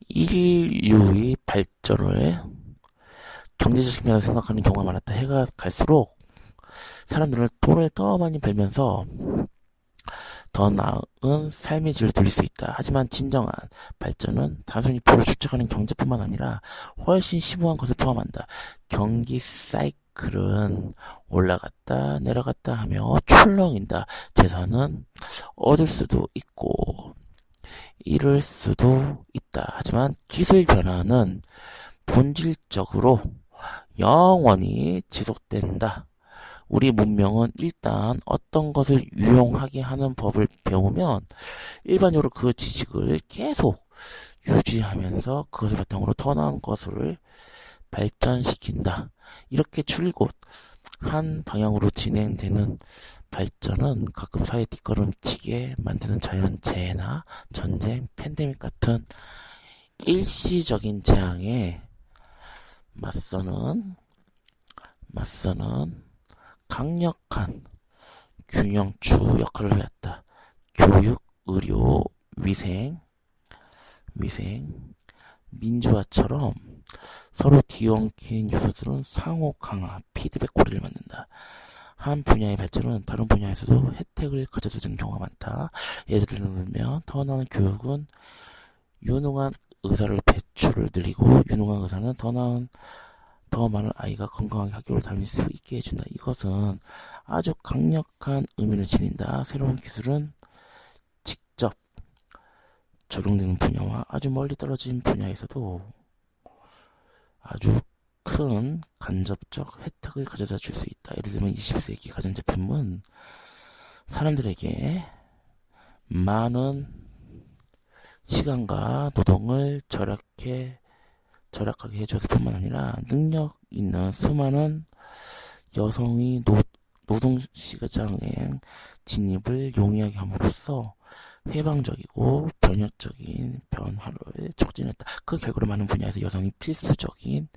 인류의 발전을 경제적 측면에서 생각하는 경우가 많았다. 해가 갈수록 사람들은 돈을 더 많이 벌면서 더 나은 삶의 질을 돌릴 수 있다. 하지만 진정한 발전은 단순히 부를 축적하는 경제뿐만 아니라 훨씬 심오한 것을 포함한다. 경기 사이클은 올라갔다 내려갔다 하며 출렁인다. 재산은 얻을 수도 있고 이럴 수도 있다. 하지만 기술 변화는 본질적으로 영원히 지속된다. 우리 문명은 일단 어떤 것을 유용하게 하는 법을 배우면 일반적으로 그 지식을 계속 유지하면서 그것을 바탕으로 더 나은 것을 발전시킨다. 이렇게 줄곧 한 방향으로 진행되는 발전은 가끔 사회 뒷걸음치게 만드는 자연재해나 전쟁, 팬데믹 같은 일시적인 재앙에 맞서는 강력한 균형추 역할을 해왔다. 교육, 의료, 위생, 민주화처럼 서로 뒤엉킨 요소들은 상호 강화, 피드백 고리를 만든다. 한 분야의 발전은 다른 분야에서도 혜택을 가져다 주는 경우가 많다. 예를 들면 더 나은 교육은 유능한 의사를 배출을 늘리고 유능한 의사는 더 많은 아이가 건강하게 학교를 다닐 수 있게 해준다. 이것은 아주 강력한 의미를 지닌다. 새로운 기술은 직접 적용되는 분야와 아주 멀리 떨어진 분야에서도 아주 큰 간접적 혜택을 가져다 줄 수 있다. 예를 들면 20세기 가전제품은 사람들에게 많은 시간과 노동을 절약하게 해줘서 뿐만 아니라 능력 있는 수많은 여성이 노동시장의 진입을 용이하게 함으로써 해방적이고 변혁적인 변화를 촉진했다. 그 결과로 많은 분야에서 여성이 필수적인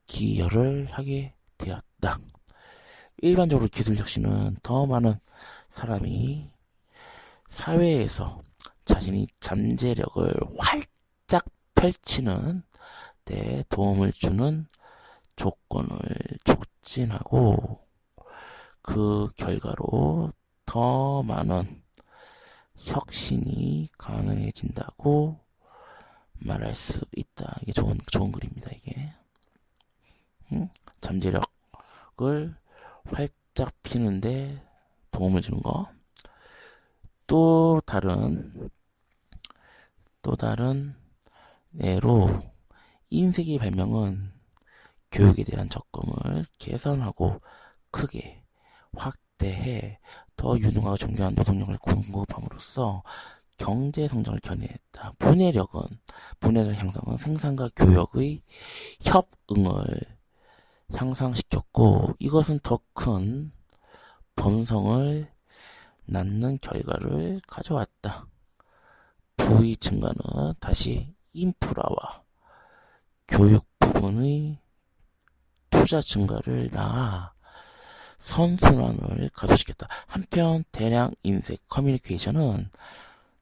기여를 하게 되었다. 일반적으로 기술 혁신은 더 많은 사람이 사회에서 자신이 잠재력을 활짝 펼치는 데 도움을 주는 조건을 촉진하고 그 결과로 더 많은 혁신이 가능해진다고 말할 수 있다. 이게 좋은 글입니다. 이게 잠재력을 활짝 피는데 도움을 주는 거. 또 다른 예로 인쇄기 발명은 교육에 대한 접근을 개선하고 크게 확대해 더 유능하고 정교한 노동력을 공급함으로써 경제 성장을 견인했다. 분해력 향상은 생산과 교역의 협응을 향상시켰고 이것은 더 큰 번성을 낳는 결과를 가져왔다. 부의 증가는 다시 인프라와 교육 부분의 투자 증가를 낳아 선순환을 가속시켰다. 한편 대량 인쇄 커뮤니케이션은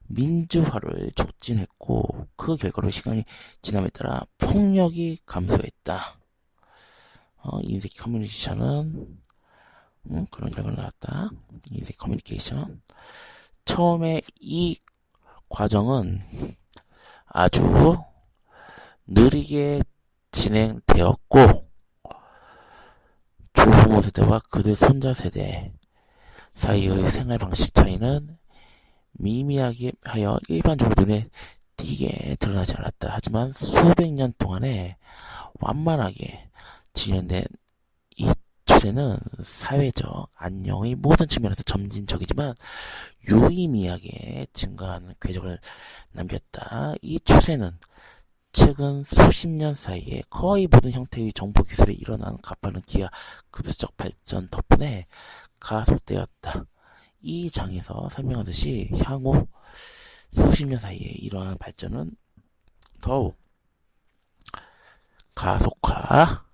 민주화를 촉진했고 그 결과로 시간이 지남에 따라 폭력이 감소했다. 인쇄 커뮤니케이션은 그런 결과가 나왔다. 인쇄 커뮤니케이션. 처음에 이 과정은 아주 느리게 진행되었고 조부모 세대와 그들 손자 세대 사이의 생활 방식 차이는 미미하게 하여 일반적으로 눈에 띄게 드러나지 않았다. 하지만 수백 년 동안에 완만하게 진행된 이 추세는 사회적 안녕의 모든 측면에서 점진적이지만 유의미하게 증가하는 궤적을 남겼다. 이 추세는 최근 수십 년 사이에 거의 모든 형태의 정보 기술에 일어난 가파른 기하 급수적 발전 덕분에 가속되었다. 이 장에서 설명하듯이 향후 수십 년 사이에 이러한 발전은 더욱 가속화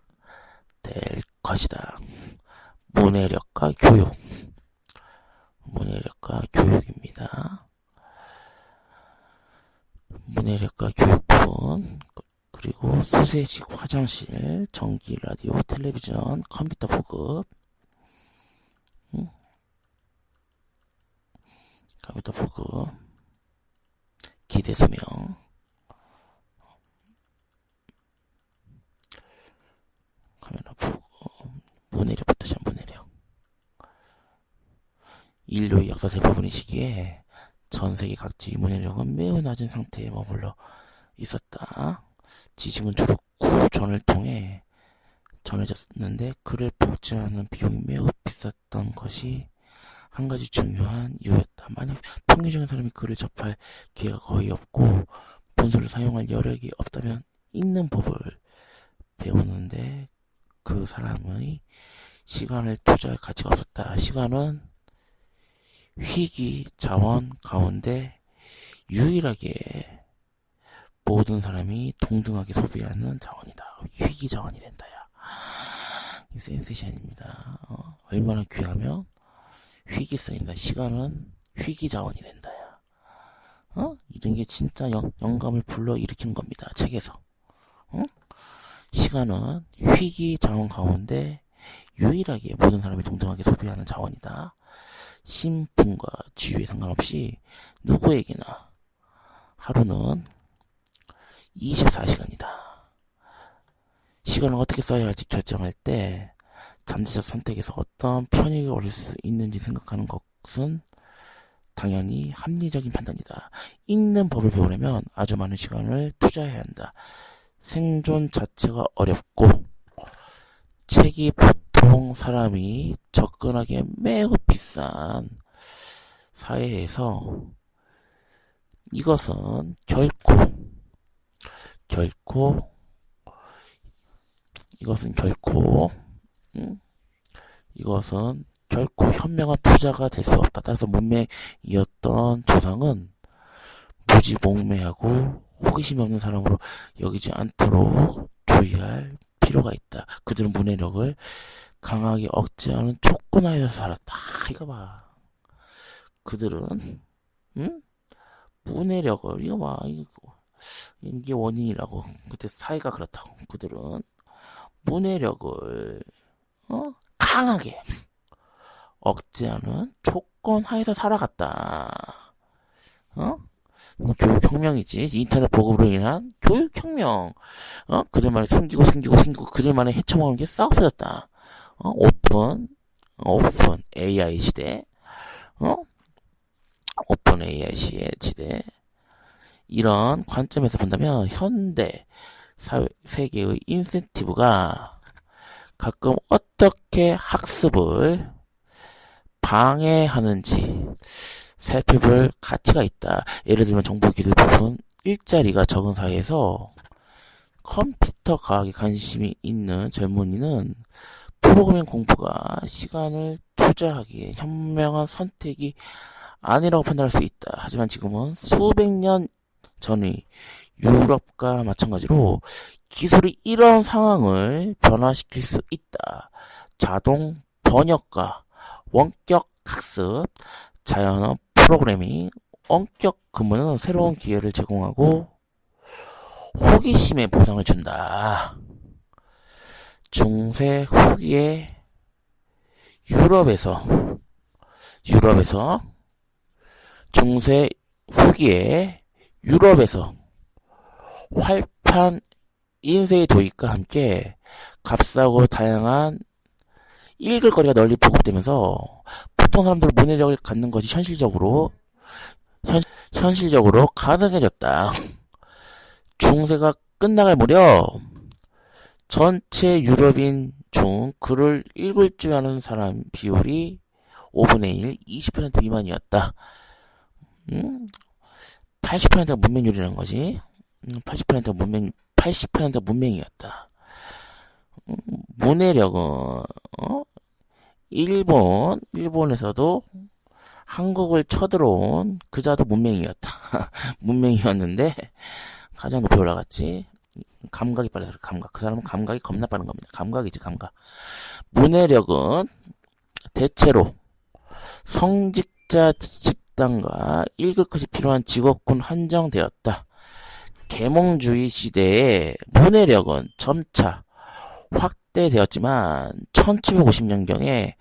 될 것이다. 문해력과 교육입니다. 문해력과 교육 부분, 그리고 수세식 화장실, 전기, 라디오, 텔레비전, 컴퓨터 보급, 기대수명, 카메라 보급, 문해력부터 시작. 문해력. 인류의 역사 대부분의 시기에 전 세계 각지의 문해력은 매우 낮은 상태에 머물러 있었다. 지식은 주로 구전을 통해 전해졌는데 그를 복제하는 비용이 매우 비쌌던 것이 한 가지 중요한 이유였다. 만약 평균적인 사람이 글을 접할 기회가 거의 없고 본서를 사용할 여력이 없다면 읽는 법을 배우는데 그 사람의 시간을 투자할 가치가 없었다. 시간은 희귀 자원 가운데 유일하게 모든 사람이 동등하게 소비하는 자원이다. 희귀 자원이 된다. 야. 이 센세이션입니다. 얼마나 귀하면 희귀성이다. 시간은 희귀 자원이 된다. 야. 이런 게 진짜 영감을 불러일으키는 겁니다. 책에서. 시간은 희귀 자원 가운데 유일하게 모든 사람이 동등하게 소비하는 자원이다. 신분과 지위에 상관없이 누구에게나 하루는 24시간이다. 시간을 어떻게 써야 할지 결정할 때 잠재적 선택에서 어떤 편익을 얻을 수 있는지 생각하는 것은 당연히 합리적인 판단이다. 읽는 법을 배우려면 아주 많은 시간을 투자해야 한다. 생존 자체가 어렵고 책이 보통 사람이 접근하기에 매우 비싼 사회에서 이것은 결코 현명한 투자가 될 수 없다. 따라서 문맹이었던 조상은 무지몽매하고 호기심이 없는 사람으로 여기지 않도록 주의할 필요가 있다. 그들은 문해력을 강하게 억제하는 조건하에서 살았다. 이거 봐. 그들은 문해력을 이게 원인이라고. 그때 사회가 그렇다고. 그들은 문해력을 강하게 억제하는 조건 하에서 살아갔다. 교육혁명이지. 인터넷 보급으로 인한 교육혁명. 그들만의 숨기고 그들만의 헤쳐먹는 게 싹 없어졌다. 오픈 AI 시대. 오픈 AI 시대. 이런 관점에서 본다면 현대 세계의 인센티브가 가끔 어떻게 학습을 방해하는지 살펴볼 가치가 있다. 예를 들면 정보 기술 부분 일자리가 적은 사회에서 컴퓨터 과학에 관심이 있는 젊은이는 프로그래밍 공부가 시간을 투자하기에 현명한 선택이 아니라고 판단할 수 있다. 하지만 지금은 수백 년 전의 유럽과 마찬가지로 기술이 이런 상황을 변화시킬 수 있다. 자동 번역과 원격 학습, 자연어 프로그래밍, 원격 근무는 새로운 기회를 제공하고 호기심의 보상을 준다. 중세 후기에 중세 후기에 유럽에서 활판 인쇄의 도입과 함께 값싸고 다양한 읽을 거리가 널리 보급되면서 보통 사람들은 문해력을 갖는 것이 현실적으로 가능해졌다. 중세가 끝나갈 무렵 전체 유럽인 중 글을 읽을 줄 아는 사람 비율이 5분의 1, 20% 미만이었다. 80%가 문맹률이라는 거지. 80%가 문맹이었다. 문해력은 일본에서도 한국을 쳐들어온 그자도 문맹이었다. 문맹이었는데 가장 높이 올라갔지. 감각이 빨라서 그래. 감각. 그 사람은 감각이 겁나 빠른 겁니다. 감각이지, 감각. 문해력은 대체로 성직자 집단과 읽을 것이 필요한 직업군 한정되었다. 계몽주의 시대에 문해력은 점차 확대되었지만 1750년경에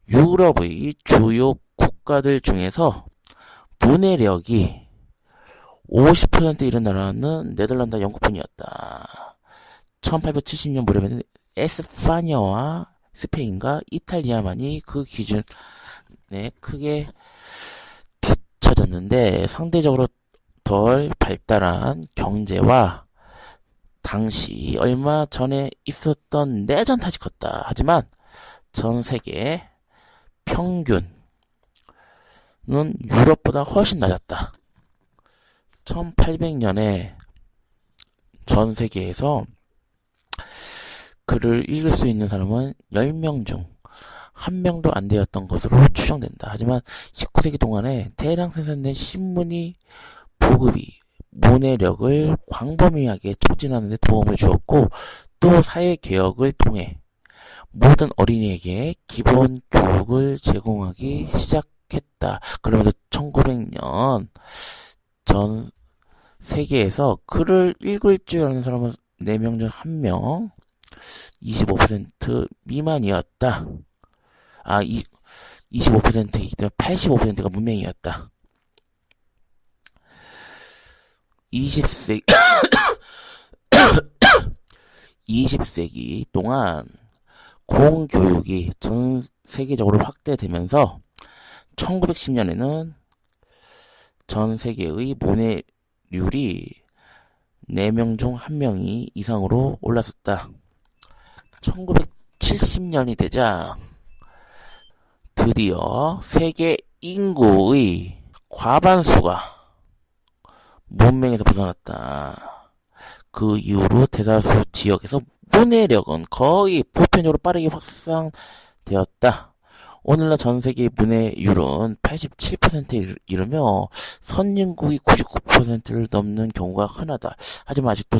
유럽의 주요 국가들 중에서 문해력이 50% 이른 나라는 네덜란드와 영국뿐이었다. 1870년 무렵에는 에스파냐와 스페인과 이탈리아만이 그 기준에 크게 뒤처졌는데 있었는데 상대적으로 덜 발달한 경제와 당시 얼마 전에 있었던 내전 탓이 컸다. 하지만 전 세계 평균은 유럽보다 훨씬 낮았다. 1800년에 전 세계에서 글을 읽을 수 있는 사람은 10명 중 1명도 안 되었던 것으로 추정된다. 하지만 19세기 동안에 대량 생산된 신문이 보급이 문해력을 광범위하게 촉진하는 데 도움을 주었고 또 사회개혁을 통해 모든 어린이에게 기본 교육을 제공하기 시작했다. 그러면서 1900년 전 세계에서 글을 읽을 줄 아는 사람은 4명 중 1명, 25% 미만이었다. 25%이기 때문에 85%가 문맹이었다. 20세기, 20세기 동안 공교육이 전 세계적으로 확대되면서 1910년에는 전 세계의 문해률이 4명 중 1명이 이상으로 올랐었다. 1970년이 되자 드디어 세계 인구의 과반수가 문맹에서 벗어났다. 그 이후로 대다수 지역에서 문해력은 거의 보편적으로 빠르게 확산되었다. 오늘날 전 세계 문해율은 87%에 이르며 선진국이 99%를 넘는 경우가 흔하다. 하지만 아직도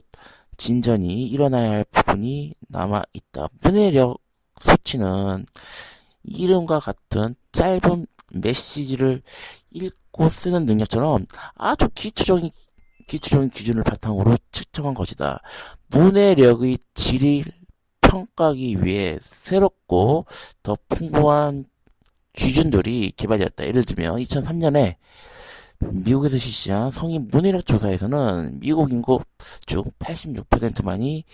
진전이 일어나야 할 부분이 남아있다. 문해력 수치는 이름과 같은 짧은 메시지를 읽고 쓰는 능력처럼 아주 기초적인 기준을 바탕으로 측정한 것이다. 문해력의 질을 평가하기 위해 새롭고 더 풍부한 기준들이 개발되었다. 예를 들면 2003년에 미국에서 실시한 성인 문해력 조사에서는 미국 인구 중 86%만이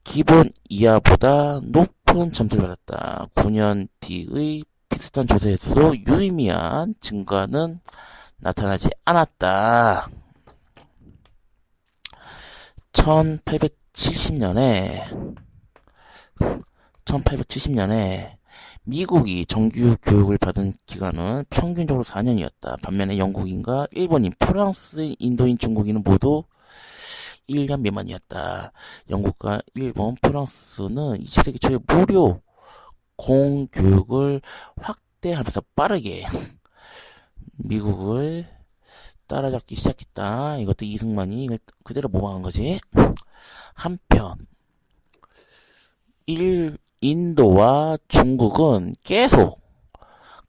기본 이하보다 높은 점수를 받았다. 9년 뒤의 비슷한 조사에서도 유의미한 증가는 나타나지 않았다. 1870년에 미국이 정규 교육을 받은 기간은 평균적으로 4년이었다. 반면에 영국인과 일본인, 프랑스, 인도인, 중국인은 모두 1년 미만이었다. 영국과 일본, 프랑스는 20세기 초에 무료 공교육을 확대하면서 빠르게 미국을 따라잡기 시작했다. 이것도 이승만이 이걸 그대로 모방한 거지. 한편 인도와 중국은 계속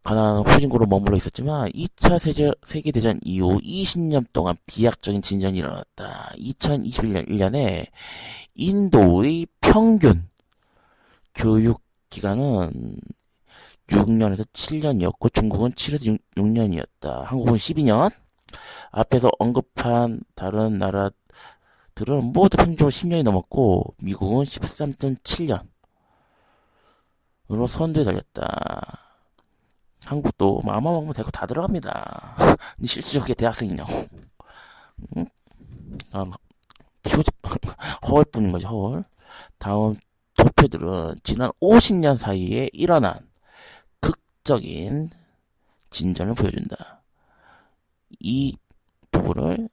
가난한 후진국으로 머물러 있었지만 2차 세계대전 이후 20년 동안 비약적인 진전이 일어났다. 2021년에 인도의 평균 교육 기간은 6년에서 7년이었고 중국은 7에서 6년이었다. 한국은 12년. 앞에서 언급한 다른 나라들은 모두 평균적으로 10년이 넘었고 미국은 13.7년으로 선두에 달렸다. 한국도 마음만 먹으면 되고 다 들어갑니다. 실질적으로 대학생이냐고. 응? 허울뿐인 거지, 허울. 다음 도표들은 지난 50년 사이에 일어난 극적인 진전을 보여준다. 이 부분을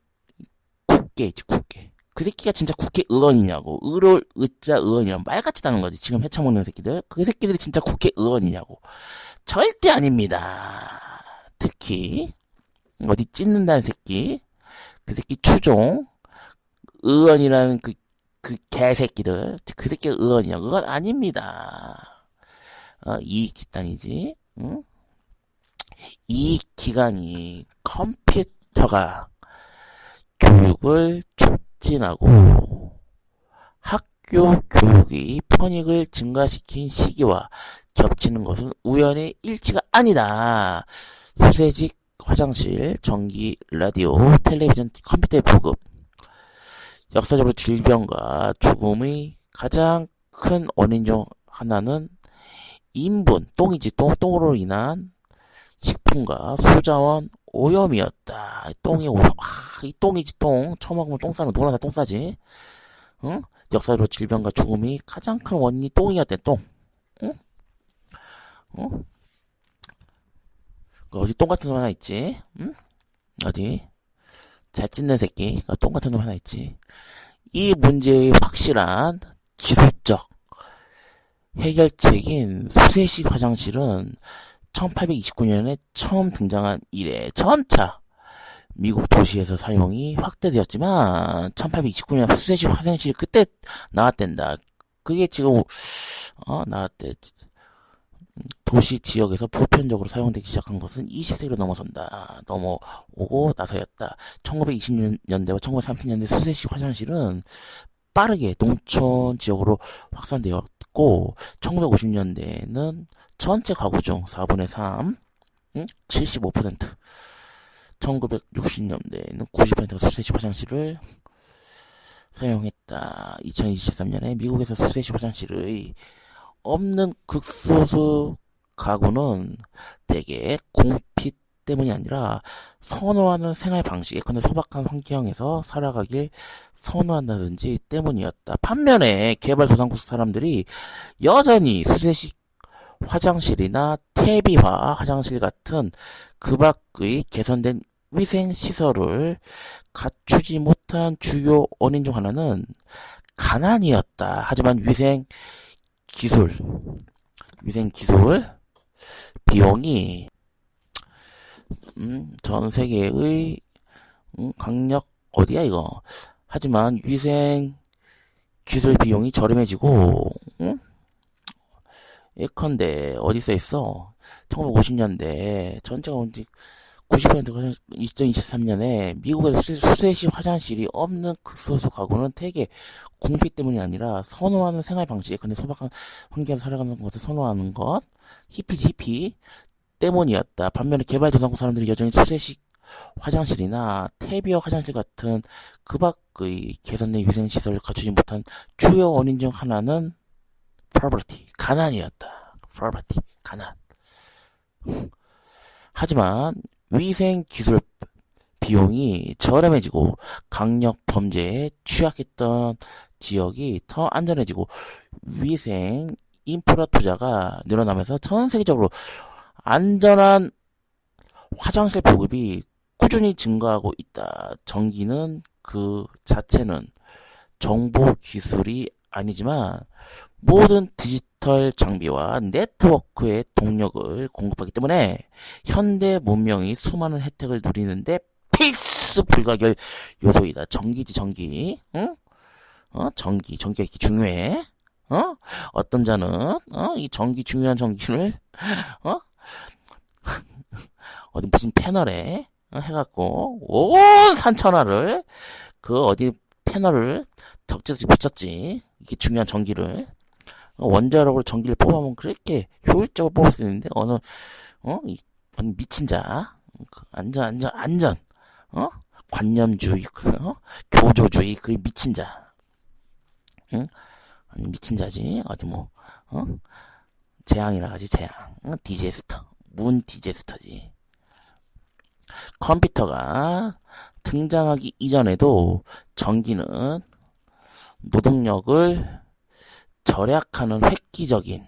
굳게 있지, 굳게. 그 새끼가 진짜 국회의원이냐고. 의를 의자 의원이란 말 같지도 않은 거지. 지금 헤쳐먹는 새끼들. 그 새끼들이 진짜 국회의원이냐고. 절대 아닙니다. 특히 어디 찢는다는 새끼, 그 새끼 추종 의원이라는 그 개새끼들, 그 새끼가 의원이냐고. 그건 아닙니다. 이익 집단이지. 응? 이익 기관이 컴퓨터가 교육을 촉진하고 학교 교육이 편익을 증가시킨 시기와 겹치는 것은 우연의 일치가 아니다. 수세직 화장실, 전기, 라디오, 텔레비전, 컴퓨터의 보급, 역사적으로 질병과 죽음의 가장 큰 원인 중 하나는 인분, 똥이지, 똥으로 인한 식품과 수자원 오염이었다. 똥이 오염. 이 똥이지 똥. 처음 먹으면 똥 싸는 누구나 다 똥 싸지. 응? 역사로 질병과 죽음이 가장 큰 원인이 똥이었대. 똥. 응? 응? 어디 똥 같은 놈 하나 있지? 응? 어디? 잘 찢는 새끼. 똥 같은 놈 하나 있지. 이 문제의 확실한 기술적 해결책인 수세식 화장실은 1829년에 처음 등장한 이래 처음차 미국 도시에서 사용이 확대되었지만 1829년 수세식 화장실이 그때 나왔댄다. 그게 지금 나왔대. 도시 지역에서 보편적으로 사용되기 시작한 것은 20세기로 넘어오고 나서였다. 1920년대와 1930년대 수세식 화장실은 빠르게 농촌 지역으로 확산되었고 1950년대에는 전체 가구 중 4분의 3, 75%, 1960년대에는 90%가 수세식 화장실을 사용했다. 2023년에 미국에서 수세식 화장실의 없는 극소수 가구는 대개 궁핍 때문이 아니라 선호하는 생활 방식, 예컨대 소박한 환경에서 살아가길 선호한다든지 때문이었다. 반면에 개발도상국 사람들이 여전히 수세식 화장실이나 퇴비화 화장실 같은 그 밖의 개선된 위생시설을 갖추지 못한 주요 원인 중 하나는 가난이었다. 하지만 위생기술 비용이 전 세계의 강력 어디야 이거. 하지만 위생기술 비용이 저렴해지고 예컨대 어디 써있어. 1950년대 전체가 90%가 2023년에 미국에서 수세식 화장실이 없는 극소수 가구는 대개 궁핍 때문이 아니라 선호하는 생활 방식, 근데 소박한 환경에서 살아가는 것을 선호하는 것, 히피 때문이었다. 반면에 개발도상국 사람들이 여전히 수세식 화장실이나 퇴비어 화장실 같은 그 밖의 개선된 위생시설을 갖추지 못한 주요 원인 중 하나는 poverty, 가난이었다. poverty, 가난. 하지만 위생기술 비용이 저렴해지고 강력 범죄에 취약했던 지역이 더 안전해지고 위생 인프라 투자가 늘어나면서 전 세계적으로 안전한 화장실 보급이 꾸준히 증가하고 있다. 전기는 그 자체는 정보 기술이 아니지만 모든 디지털 장비와 네트워크의 동력을 공급하기 때문에 현대 문명이 수많은 혜택을 누리는데 필수 불가결 요소이다. 전기지, 전기. 응? 전기가 이렇게 중요해. 어떤 자는, 이 중요한 전기를, 어디 무슨 패널에, 해갖고, 온 산천하를, 패널을 덕지덕지 붙였지. 이게 중요한 전기를. 원자력으로 전기를 뽑아보면 그렇게 효율적으로 뽑을 수 있는데, 미친 자. 안전. 관념주의, 교조주의, 그 미친 자. 응? 아니, 미친 자지. 재앙이라 하지, 재앙. 디제스터. 문 디제스터지. 컴퓨터가 등장하기 이전에도 전기는 노동력을 절약하는 획기적인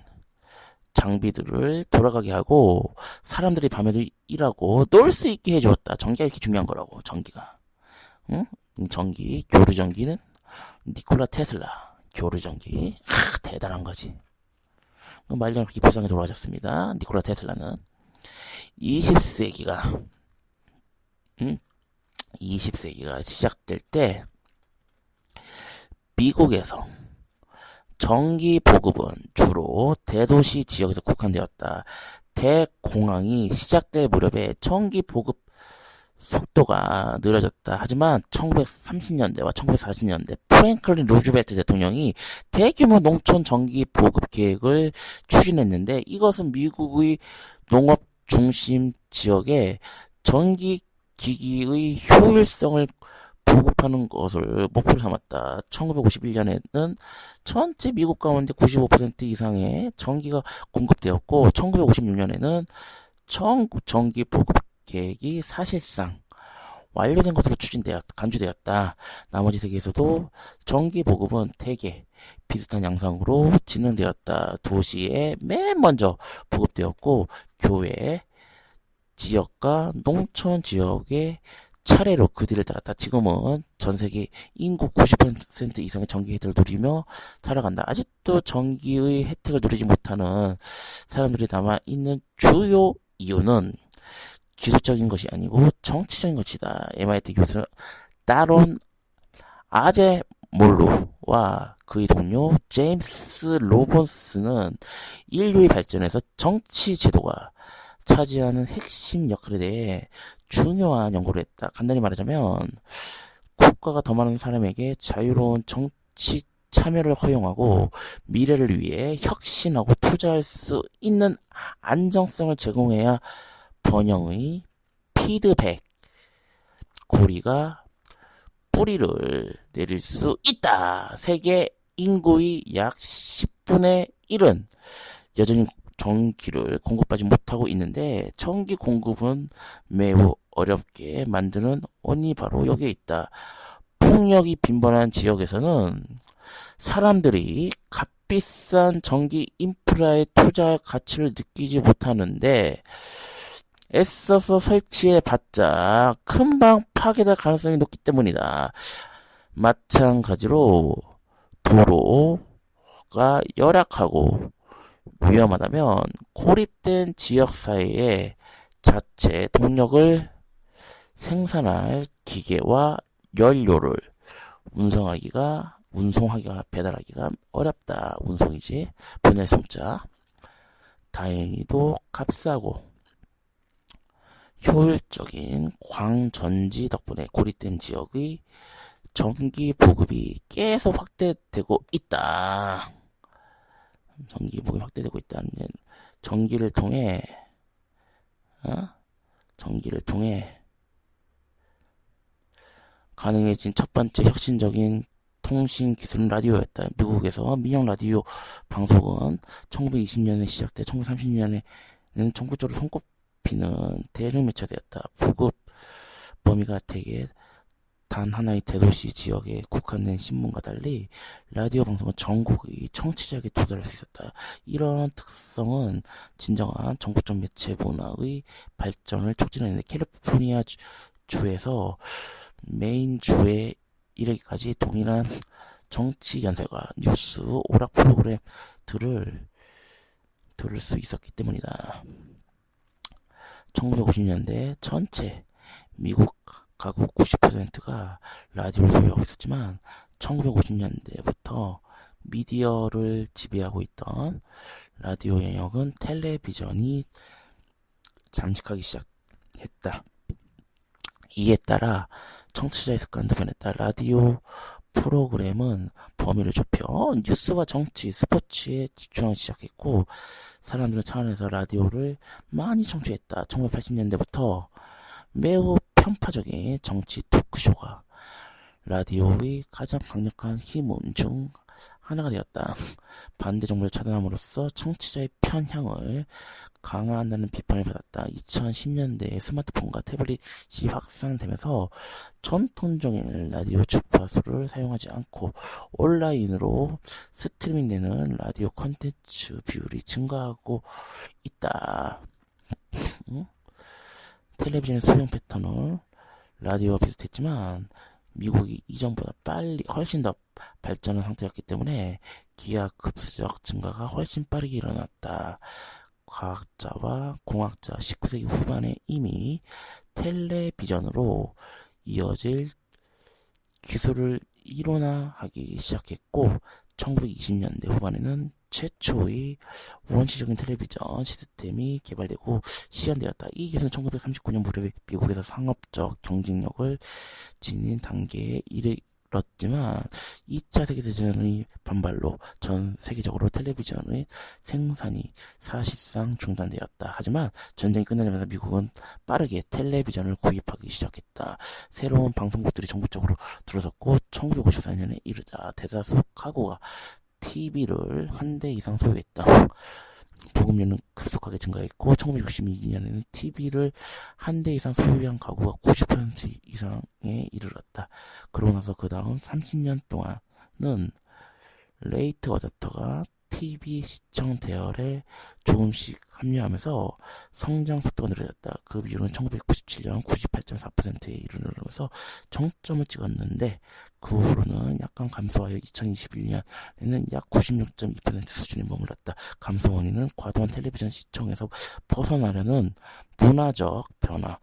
장비들을 돌아가게 하고 사람들이 밤에도 일하고 놀 수 있게 해주었다. 전기가 이렇게 중요한 거라고. 전기가. 응? 전기, 교류전기는 니콜라 테슬라. 교류전기. 대단한 거지. 말년 그렇게 불쌍히 돌아가셨습니다. 니콜라 테슬라는 20세기가 20세기가 시작될 때 미국에서 전기 보급은 주로 대도시 지역에서 국한되었다. 대공황이 시작될 무렵에 전기 보급 속도가 느려졌다. 하지만 1930년대와 1940년대 프랭클린 루즈벨트 대통령이 대규모 농촌 전기 보급 계획을 추진했는데 이것은 미국의 농업 중심 지역에 전기 기기의 효율성을 보급하는 것을 목표로 삼았다. 1951년에는 전체 미국 가운데 95% 이상의 전기가 공급되었고 1956년에는 전기 보급 계획이 사실상 완료된 것으로 간주되었다. 나머지 세계에서도 전기 보급은 대개 비슷한 양상으로 진행되었다. 도시에 맨 먼저 보급되었고 교외 지역과 농촌 지역에 차례로 그 뒤를 따랐다. 지금은 전 세계 인구 90% 이상의 전기 혜택을 누리며 살아간다. 아직도 전기의 혜택을 누리지 못하는 사람들이 남아있는 주요 이유는 기술적인 것이 아니고 정치적인 것이다. MIT 교수 따론 아제몰루와 그의 동료 제임스 로본스는 인류의 발전에서 정치 제도가 차지하는 핵심 역할에 대해 중요한 연구를 했다. 간단히 말하자면 국가가 더 많은 사람에게 자유로운 정치 참여를 허용하고 미래를 위해 혁신하고 투자할 수 있는 안정성을 제공해야 번영의 피드백 고리가 뿌리를 내릴 수 있다. 세계 인구의 약 10분의 1은 여전히 전기를 공급하지 못하고 있는데 전기 공급은 매우 어렵게 만드는 원인이 바로 여기에 있다. 폭력이 빈번한 지역에서는 사람들이 값비싼 전기 인프라에 투자할 가치를 느끼지 못하는데 애써서 설치해봤자 금방 파괴될 가능성이 높기 때문이다. 마찬가지로 도로가 열악하고 위험하다면 고립된 지역 사이에 자체 동력을 생산할 기계와 연료를 운송하기가 배달하기가 어렵다. 운송이지. 분야의 성자. 다행히도 값싸고 효율적인 광전지 덕분에 고립된 지역의 전기 보급이 계속 확대되고 있다. 전기 보급이 확대되고 있다는 전기를 통해 가능해진 첫 번째 혁신적인 통신 기술은 라디오였다. 미국에서 민영 라디오 방송은 1920년에 시작돼 1930년에는 전국적으로 손꼽히는 대중 매체가 되었다. 보급 범위가 대개 단 하나의 대도시 지역에 국한된 신문과 달리 라디오 방송은 전국의 청취자에게 도달할 수 있었다. 이런 특성은 진정한 전국적 매체 문화의 발전을 촉진했는데 캘리포니아 주에서 메인 주에 이르기까지 동일한 정치 연설과 뉴스 오락 프로그램들을 들을 수 있었기 때문이다. 1950년대 전체 미국 가구 90%가 라디오를 소유하고 있었지만 1950년대부터 미디어를 지배하고 있던 라디오 영역은 텔레비전이 잠식하기 시작했다. 이에 따라 청취자의 습관도 변했다. 라디오 프로그램은 범위를 좁혀 뉴스와 정치, 스포츠에 집중하기 시작했고 사람들은 차 안에서 라디오를 많이 청취했다. 1980년대부터 매우 편파적인 정치 토크쇼가 라디오의 가장 강력한 힘은 중 하나가 되었다. 반대 정보를 차단함으로써 청취자의 편향을 강화한다는 비판을 받았다. 2010년대에 스마트폰과 태블릿이 확산되면서 전통적인 라디오 주파수를 사용하지 않고 온라인으로 스트리밍되는 라디오 콘텐츠 비율이 증가하고 있다. 텔레비전의 수명 패턴은 라디오와 비슷했지만 미국이 이전보다 훨씬 더 발전한 상태였기 때문에 기하급수적 증가가 훨씬 빠르게 일어났다. 과학자와 공학자 19세기 후반에 이미 텔레비전으로 이어질 기술을 이론화하기 시작했고 1920년대 후반에는 최초의 원시적인 텔레비전 시스템이 개발되고 시연되었다. 이 기술은 1939년 무렵에 미국에서 상업적 경쟁력을 지닌 단계에 이르렀지만 2차 세계대전의 반발로 전 세계적으로 텔레비전의 생산이 사실상 중단되었다. 하지만 전쟁이 끝나자마자 미국은 빠르게 텔레비전을 구입하기 시작했다. 새로운 방송국들이 전국적으로 들어섰고 1954년에 이르자 대다수 가구가 TV를 한 대 이상 소유했다. 보급률은 급속하게 증가했고 1962년에는 TV를 한 대 이상 소유한 가구가 90% 이상에 이르렀다. 그러고 나서 그 다음 30년 동안은 레이트 어댑터가 TV 시청 대열에 조금씩 합류하면서 성장 속도가 느려졌다. 그 비율은 1997년 98.4%에 이르면서 정점을 찍었는데 그 후로는 약간 감소하여 2021년에는 약 96.2% 수준에 머물렀다. 감소 원인은 과도한 텔레비전 시청에서 벗어나려는 문화적 변화,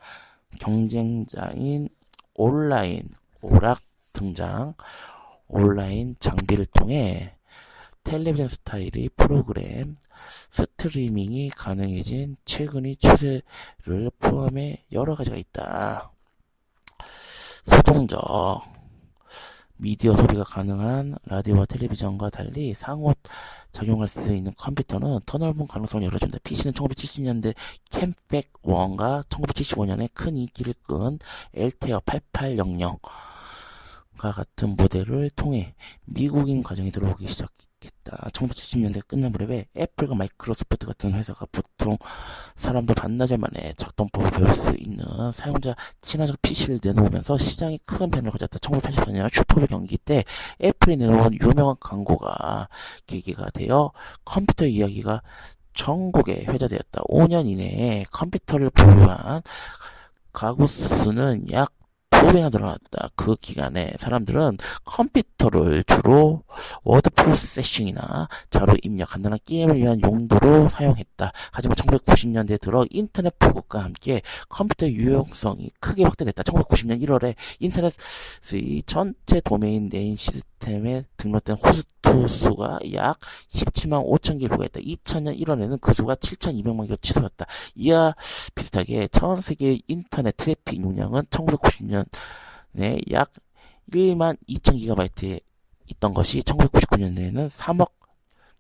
경쟁자인 온라인 오락 등장, 온라인 장비를 통해 텔레비전 스타일의 프로그램, 스트리밍이 가능해진 최근의 추세를 포함해 여러 가지가 있다. 소동적 미디어 소비가 가능한 라디오와 텔레비전과 달리 상호 작용할 수 있는 컴퓨터는 더 넓은 가능성을 열어준다. PC는 1970년대 캠백1과 1975년에 큰 인기를 끈 엘테어 8800과 같은 모델을 통해 미국인 가정에 들어오기 시작했다. 1970년대 끝난 무렵에 애플과 마이크로소프트 같은 회사가 보통 사람들 반나절 만에 작동법을 배울 수 있는 사용자 친화적 PC를 내놓으면서 시장이 큰 변화를 가졌다. 1984년 슈퍼볼 경기 때 애플이 내놓은 유명한 광고가 계기가 되어 컴퓨터 이야기가 전국에 회자되었다. 5년 이내에 컴퓨터를 보유한 가구 수는 약 2배나 늘어났다. 그 기간에 사람들은 컴퓨터를 주로 워드 프로세싱이나 자료 입력, 간단한 게임을 위한 용도로 사용했다. 하지만 1990년대에 들어 인터넷 보급과 함께 컴퓨터의 유용성이 크게 확대됐다. 1990년 1월에 인터넷의 전체 도메인 네임 시스템에 등록된 호스트 수가 약 17만 5천 개를 부과했다. 2000년 1월에는 그 수가 7,200만 개로 치솟았다. 이와 비슷하게 전 세계 인터넷 트래픽 용량은 1990년 약 1만 2천 기가바이트에 있던 것이 1999년에는 3억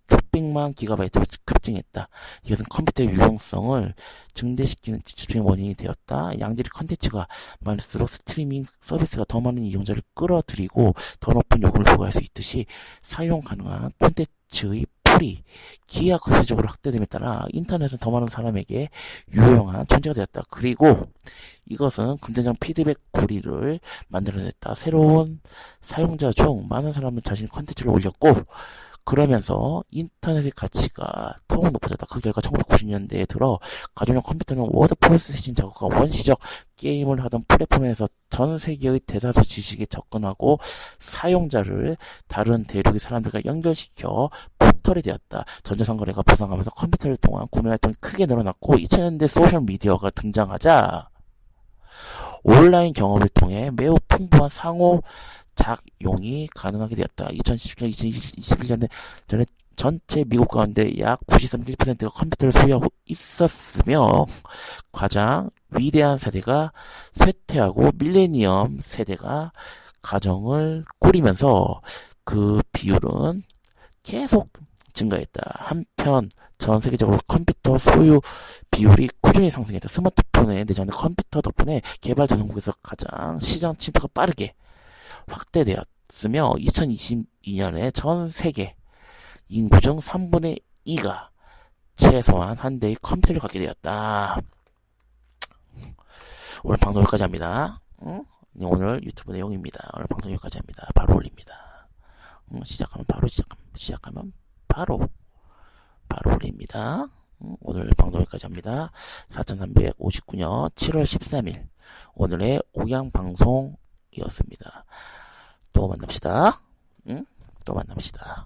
600만 기가바이트로 급증했다. 이것은 컴퓨터의 유용성을 증대시키는 집중의 원인이 되었다. 양질의 컨텐츠가 많을수록 스트리밍 서비스가 더 많은 이용자를 끌어들이고 더 높은 요금을 부과할 수 있듯이 사용 가능한 콘텐츠의 풀이 기하급수적으로 확대됨에 따라 인터넷은 더 많은 사람에게 유용한 존재가 되었다. 그리고 이것은 긍정적 피드백 고리를 만들어냈다. 새로운 사용자 중 많은 사람은 자신의 콘텐츠를 올렸고 그러면서 인터넷의 가치가 더욱 높아졌다. 그 결과 1990년대에 들어 가정용 컴퓨터는 워드 프로세싱 작업과 원시적 게임을 하던 플랫폼에서 전 세계의 대다수 지식에 접근하고 사용자를 다른 대륙의 사람들과 연결시켜 포털이 되었다. 전자상거래가 부상하면서 컴퓨터를 통한 구매 활동이 크게 늘어났고 2000년대 소셜미디어가 등장하자 온라인 경험을 통해 매우 풍부한 상호 작용이 가능하게 되었다. 2017년, 2021년에 전체 미국 가운데 약 93.1%가 컴퓨터를 소유하고 있었으며 가장 위대한 세대가 쇠퇴하고 밀레니엄 세대가 가정을 꾸리면서 그 비율은 계속 증가했다. 한편 전 세계적으로 컴퓨터 소유 비율이 꾸준히 상승했다. 스마트폰에 내장된 컴퓨터 덕분에 개발도상국에서 가장 시장 침투가 빠르게 확대되었으며 2022년에 전 세계 인구 중 3분의 2가 최소한 한 대의 컴퓨터를 갖게 되었다. 오늘 방송 여기까지 합니다. 오늘 유튜브 내용입니다. 오늘 방송 여기까지 합니다. 바로 올립니다. 시작하면 바로 올립니다. 오늘 방송 여기까지 합니다. 4359년 7월 13일 오늘의 오양방송이었습니다. 또 만납시다. 또 만납시다.